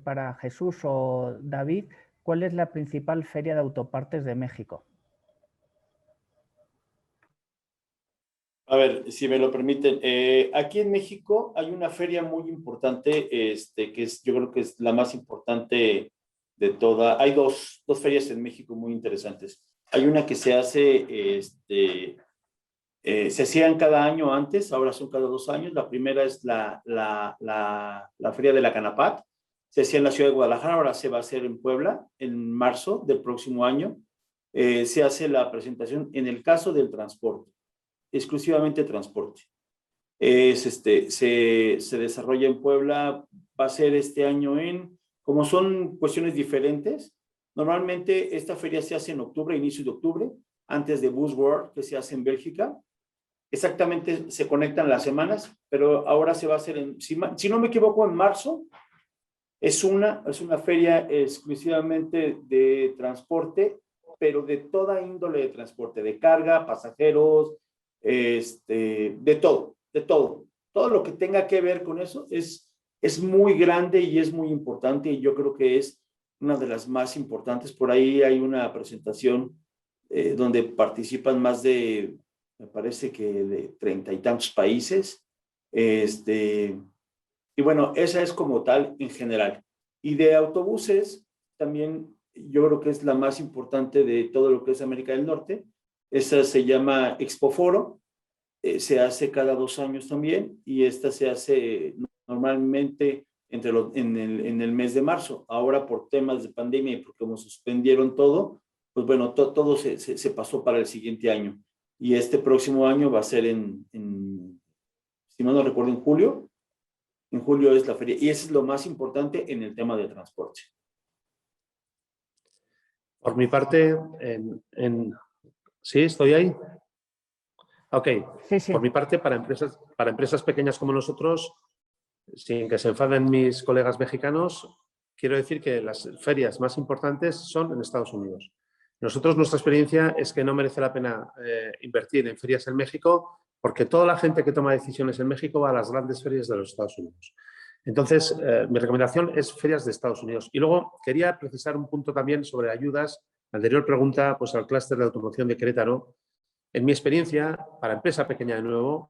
para Jesús o David, ¿cuál es la principal feria de autopartes de México?
A ver, si me lo permiten, aquí en México hay una feria muy importante, yo creo que es la más importante de toda. Hay dos ferias en México muy interesantes. Hay una que se hace, se hacían cada año antes, ahora son cada 2 años. La primera es la Feria de la Canapat. Se hacía en la ciudad de Guadalajara, ahora se va a hacer en Puebla, en marzo del próximo año. Se hace la presentación en el caso del transporte, exclusivamente transporte. Se desarrolla en Puebla, va a ser este año como son cuestiones diferentes, normalmente esta feria se hace en octubre, inicio de octubre, antes de Busworld, que se hace en Bélgica. Exactamente se conectan las semanas, pero ahora se va a hacer si no me equivoco, en marzo. Es una feria exclusivamente de transporte, pero de toda índole de transporte, de carga, pasajeros, de todo. Todo lo que tenga que ver con eso es muy grande y es muy importante, y yo creo que es una de las más importantes. Por ahí hay una presentación donde participan más de, me parece que de 30 y tantos países. Y bueno, esa es como tal en general. Y de autobuses, también yo creo que es la más importante de todo lo que es América del Norte. Esa se llama Expoforo. Se hace cada 2 años también, y esta se hace normalmente en el mes de marzo. Ahora, por temas de pandemia y porque como suspendieron todo, pues bueno, todo se pasó para el siguiente año. y este próximo año va a ser si mal no recuerdo, en julio. En julio es la feria, y eso es lo más importante en el tema de transporte.
Por mi parte, ¿sí? ¿Estoy ahí? Ok.
Sí, sí.
Por mi parte, para empresas pequeñas como nosotros, sin que se enfaden mis colegas mexicanos, quiero decir que las ferias más importantes son en Estados Unidos. Nosotros, nuestra experiencia es que no merece la pena invertir en ferias en México, porque toda la gente que toma decisiones en México va a las grandes ferias de los Estados Unidos. Entonces, mi recomendación es ferias de Estados Unidos. Y luego quería precisar un punto también sobre ayudas. La anterior pregunta, pues al clúster de automoción de Querétaro. En mi experiencia, para empresa pequeña de nuevo,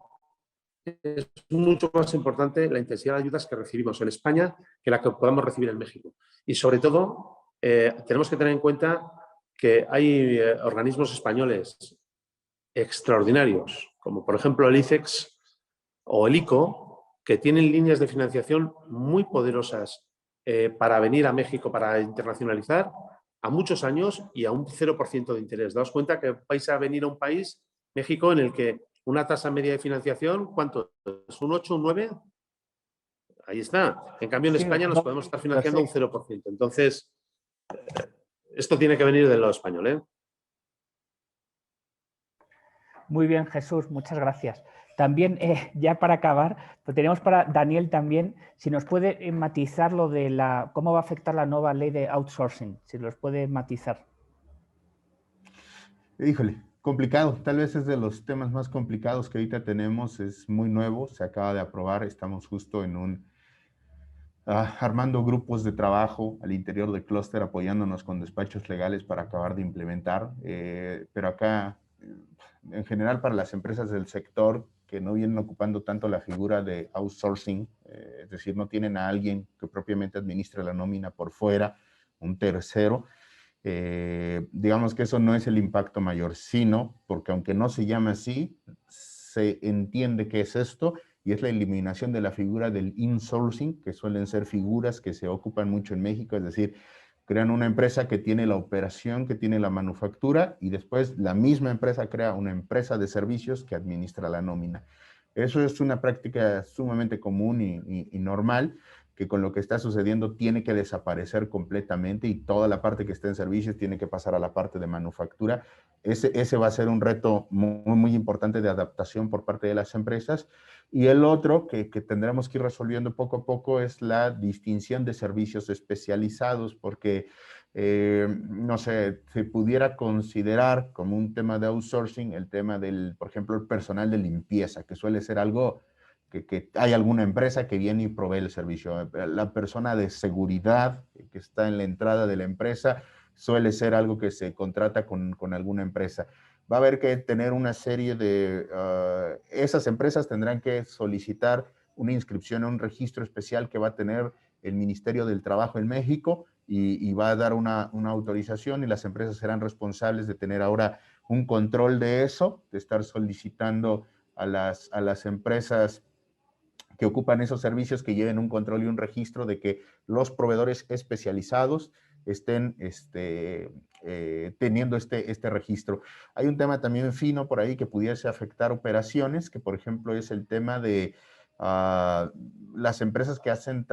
es mucho más importante la intensidad de ayudas que recibimos en España que la que podamos recibir en México. Y sobre todo, tenemos que tener en cuenta que hay organismos españoles extraordinarios, como por ejemplo el ICEX o el ICO, que tienen líneas de financiación muy poderosas para venir a México, para internacionalizar, a muchos años y a un 0% de interés. Daos cuenta que vais a venir a un país, México, en el que una tasa media de financiación, ¿cuánto es? ¿Un 8, un 9? Ahí está. En cambio, en España nos podemos estar financiando un 0%. Entonces, esto tiene que venir del lado español, ¿eh?
Muy bien, Jesús, muchas gracias. También, ya para acabar, pues tenemos para Daniel también, si nos puede matizar lo de cómo va a afectar la nueva ley de outsourcing, si los puede matizar.
Híjole, complicado. Tal vez es de los temas más complicados que ahorita tenemos. Es muy nuevo, se acaba de aprobar. Estamos justo en armando grupos de trabajo al interior del clúster, apoyándonos con despachos legales para acabar de implementar. Pero acá, en general, para las empresas del sector que no vienen ocupando tanto la figura de outsourcing, es decir, no tienen a alguien que propiamente administre la nómina por fuera, un tercero, digamos que eso no es el impacto mayor, sino porque aunque no se llame así, se entiende que es esto, y es la eliminación de la figura del insourcing, que suelen ser figuras que se ocupan mucho en México, es decir, crean una empresa que tiene la operación, que tiene la manufactura, y después la misma empresa crea una empresa de servicios que administra la nómina. Eso es una práctica sumamente común y normal, que con lo que está sucediendo tiene que desaparecer completamente, y toda la parte que está en servicios tiene que pasar a la parte de manufactura. Ese va a ser un reto muy, muy importante de adaptación por parte de las empresas. Y el otro que tendremos que ir resolviendo poco a poco es la distinción de servicios especializados, porque, no sé, se pudiera considerar como un tema de outsourcing el tema del, por ejemplo, el personal de limpieza, que suele ser algo que hay alguna empresa que viene y provee el servicio. La persona de seguridad que está en la entrada de la empresa suele ser algo que se contrata con alguna empresa. Va a haber que tener una serie de... esas empresas tendrán que solicitar una inscripción a un registro especial que va a tener el Ministerio del Trabajo en México, y va a dar una autorización, y las empresas serán responsables de tener ahora un control de eso, de estar solicitando a las empresas que ocupan esos servicios que lleven un control y un registro de que los proveedores especializados estén teniendo este registro. Hay un tema también fino por ahí que pudiese afectar operaciones, que por ejemplo es el tema de las empresas que hacen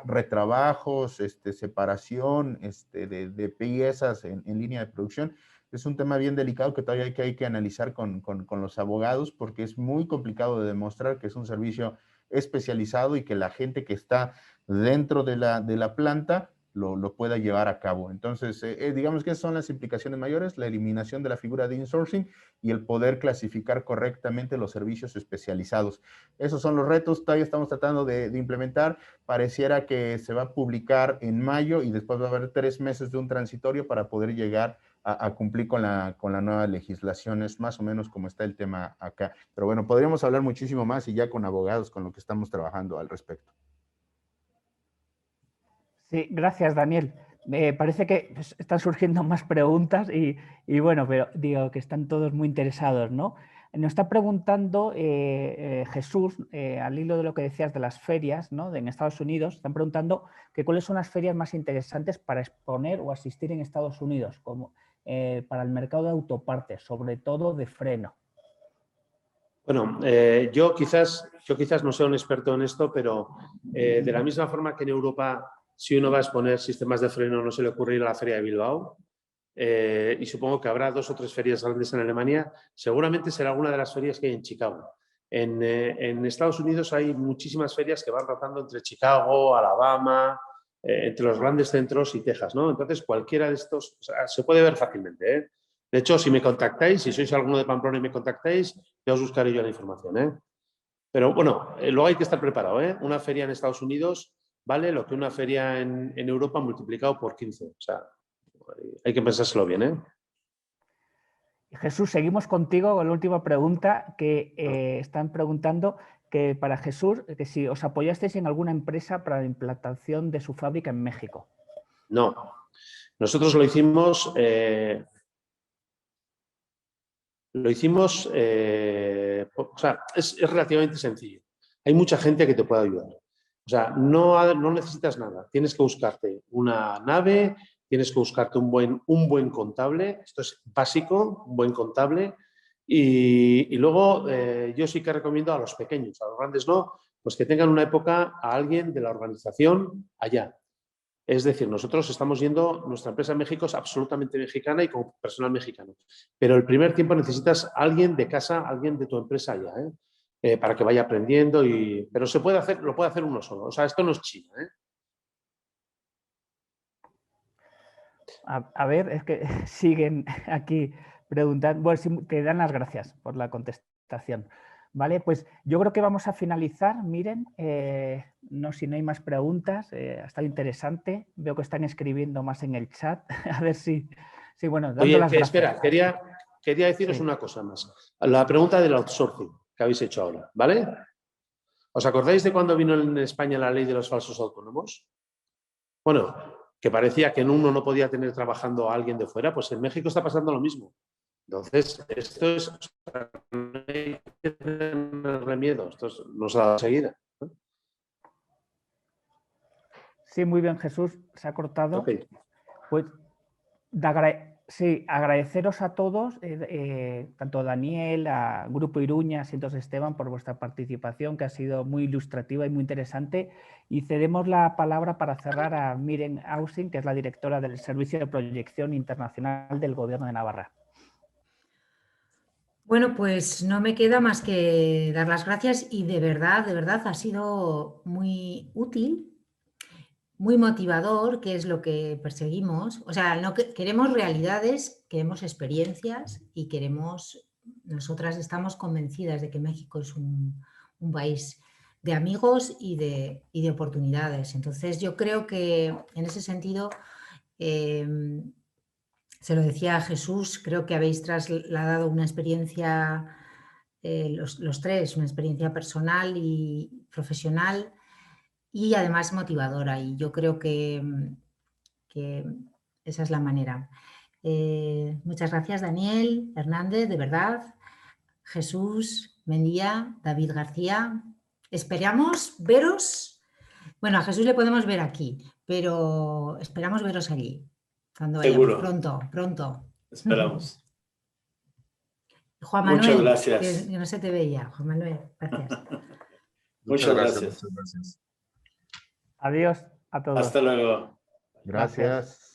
retrabajos, separación de piezas en línea de producción. Es un tema bien delicado que todavía hay que analizar con los abogados, porque es muy complicado de demostrar que es un servicio especializado y que la gente que está dentro de la planta lo pueda llevar a cabo. Entonces, digamos que esas son las implicaciones mayores: la eliminación de la figura de insourcing y el poder clasificar correctamente los servicios especializados. Esos son los retos, todavía estamos tratando de implementar. Pareciera que se va a publicar en mayo, y después va a haber 3 meses de un transitorio para poder llegar a cumplir con la nueva legislación. Es más o menos como está el tema acá. Pero bueno, podríamos hablar muchísimo más, y ya con abogados, con lo que estamos trabajando al respecto.
Sí, gracias, Daniel. Me parece que están surgiendo más preguntas y bueno, pero digo que están todos muy interesados, ¿no? Nos está preguntando Jesús, al hilo de lo que decías de las ferias, ¿no? En Estados Unidos, están preguntando que cuáles son las ferias más interesantes para exponer o asistir en Estados Unidos, como para el mercado de autopartes, sobre todo de freno.
Bueno, yo quizás no sea un experto en esto, pero de la misma forma que en Europa, si uno va a exponer sistemas de freno, no se le ocurre ir a la Feria de Bilbao, y supongo que habrá 2 o 3 ferias grandes en Alemania, seguramente será alguna de las ferias que hay en Chicago. En Estados Unidos hay muchísimas ferias que van rotando entre Chicago, Alabama, entre los grandes centros y Texas, ¿no? Entonces, cualquiera de estos, o sea, se puede ver fácilmente, ¿eh? De hecho, si me contactáis, si sois alguno de Pamplona y me contactáis, ya os buscaré yo la información, ¿eh? Pero bueno, luego hay que estar preparado, ¿eh? Una feria en Estados Unidos vale lo que una feria en Europa multiplicado por 15. O sea, hay que pensárselo bien, ¿eh?
Jesús, seguimos contigo con la última pregunta que están preguntando que para Jesús, que si os apoyasteis en alguna empresa para la implantación de su fábrica en México.
No, nosotros lo hicimos, o sea, es relativamente sencillo. Hay mucha gente que te puede ayudar. O sea, no necesitas nada. Tienes que buscarte una nave, tienes que buscarte un buen contable. Esto es básico, un buen contable. Y luego yo sí que recomiendo a los pequeños, a los grandes no, pues que tengan una época a alguien de la organización allá. Es decir, nosotros estamos yendo, nuestra empresa en México es absolutamente mexicana y con personal mexicano. Pero el primer tiempo necesitas a alguien de casa, alguien de tu empresa allá, ¿eh? Para que vaya aprendiendo. Pero se puede hacer, lo puede hacer uno solo. O sea, esto no es China, ¿eh?
A ver, es que siguen aquí preguntando. Bueno, sí, te dan las gracias por la contestación. Vale, pues yo creo que vamos a finalizar. Miren, no, si no hay más preguntas, ha estado interesante. Veo que están escribiendo más en el chat. A ver si bueno, dando
Oye,
las gracias.
espera, quería deciros una cosa más. La pregunta del outsourcing que habéis hecho ahora, ¿vale? ¿Os acordáis de cuando vino en España la ley de los falsos autónomos? Bueno, que parecía que en uno no podía tener trabajando a alguien de fuera, pues en México está pasando lo mismo. Entonces, esto es, no hay que tener miedo, esto nos da enseguida.
Sí, muy bien, Jesús, se ha cortado.
Okay.
Pues sí, agradeceros a todos, tanto a Daniel, a Grupo Iruña, Asientos Esteban, por vuestra participación, que ha sido muy ilustrativa y muy interesante. Y cedemos la palabra para cerrar a Miren Ausing, que es la directora del Servicio de Proyección Internacional del Gobierno de Navarra.
Bueno, pues no me queda más que dar las gracias y de verdad ha sido muy útil, muy motivador, que es lo que perseguimos. O sea, no queremos realidades, queremos experiencias y nosotras estamos convencidas de que México es un país de amigos y de oportunidades. Entonces, yo creo que en ese sentido, se lo decía a Jesús, creo que habéis trasladado una experiencia, los tres, una experiencia personal y profesional y además motivadora. Y yo creo que esa es la manera. Muchas gracias, Daniel Hernández, de verdad. Jesús Mendía, David García. Esperamos veros. Bueno, a Jesús le podemos ver aquí, pero esperamos veros allí. Cuando vayamos.
Seguro.
Pronto.
Esperamos.
Juan Manuel,
muchas gracias.
que no se te veía. Juan Manuel, gracias.
Muchas gracias.
Adiós a todos.
Hasta luego.
Gracias.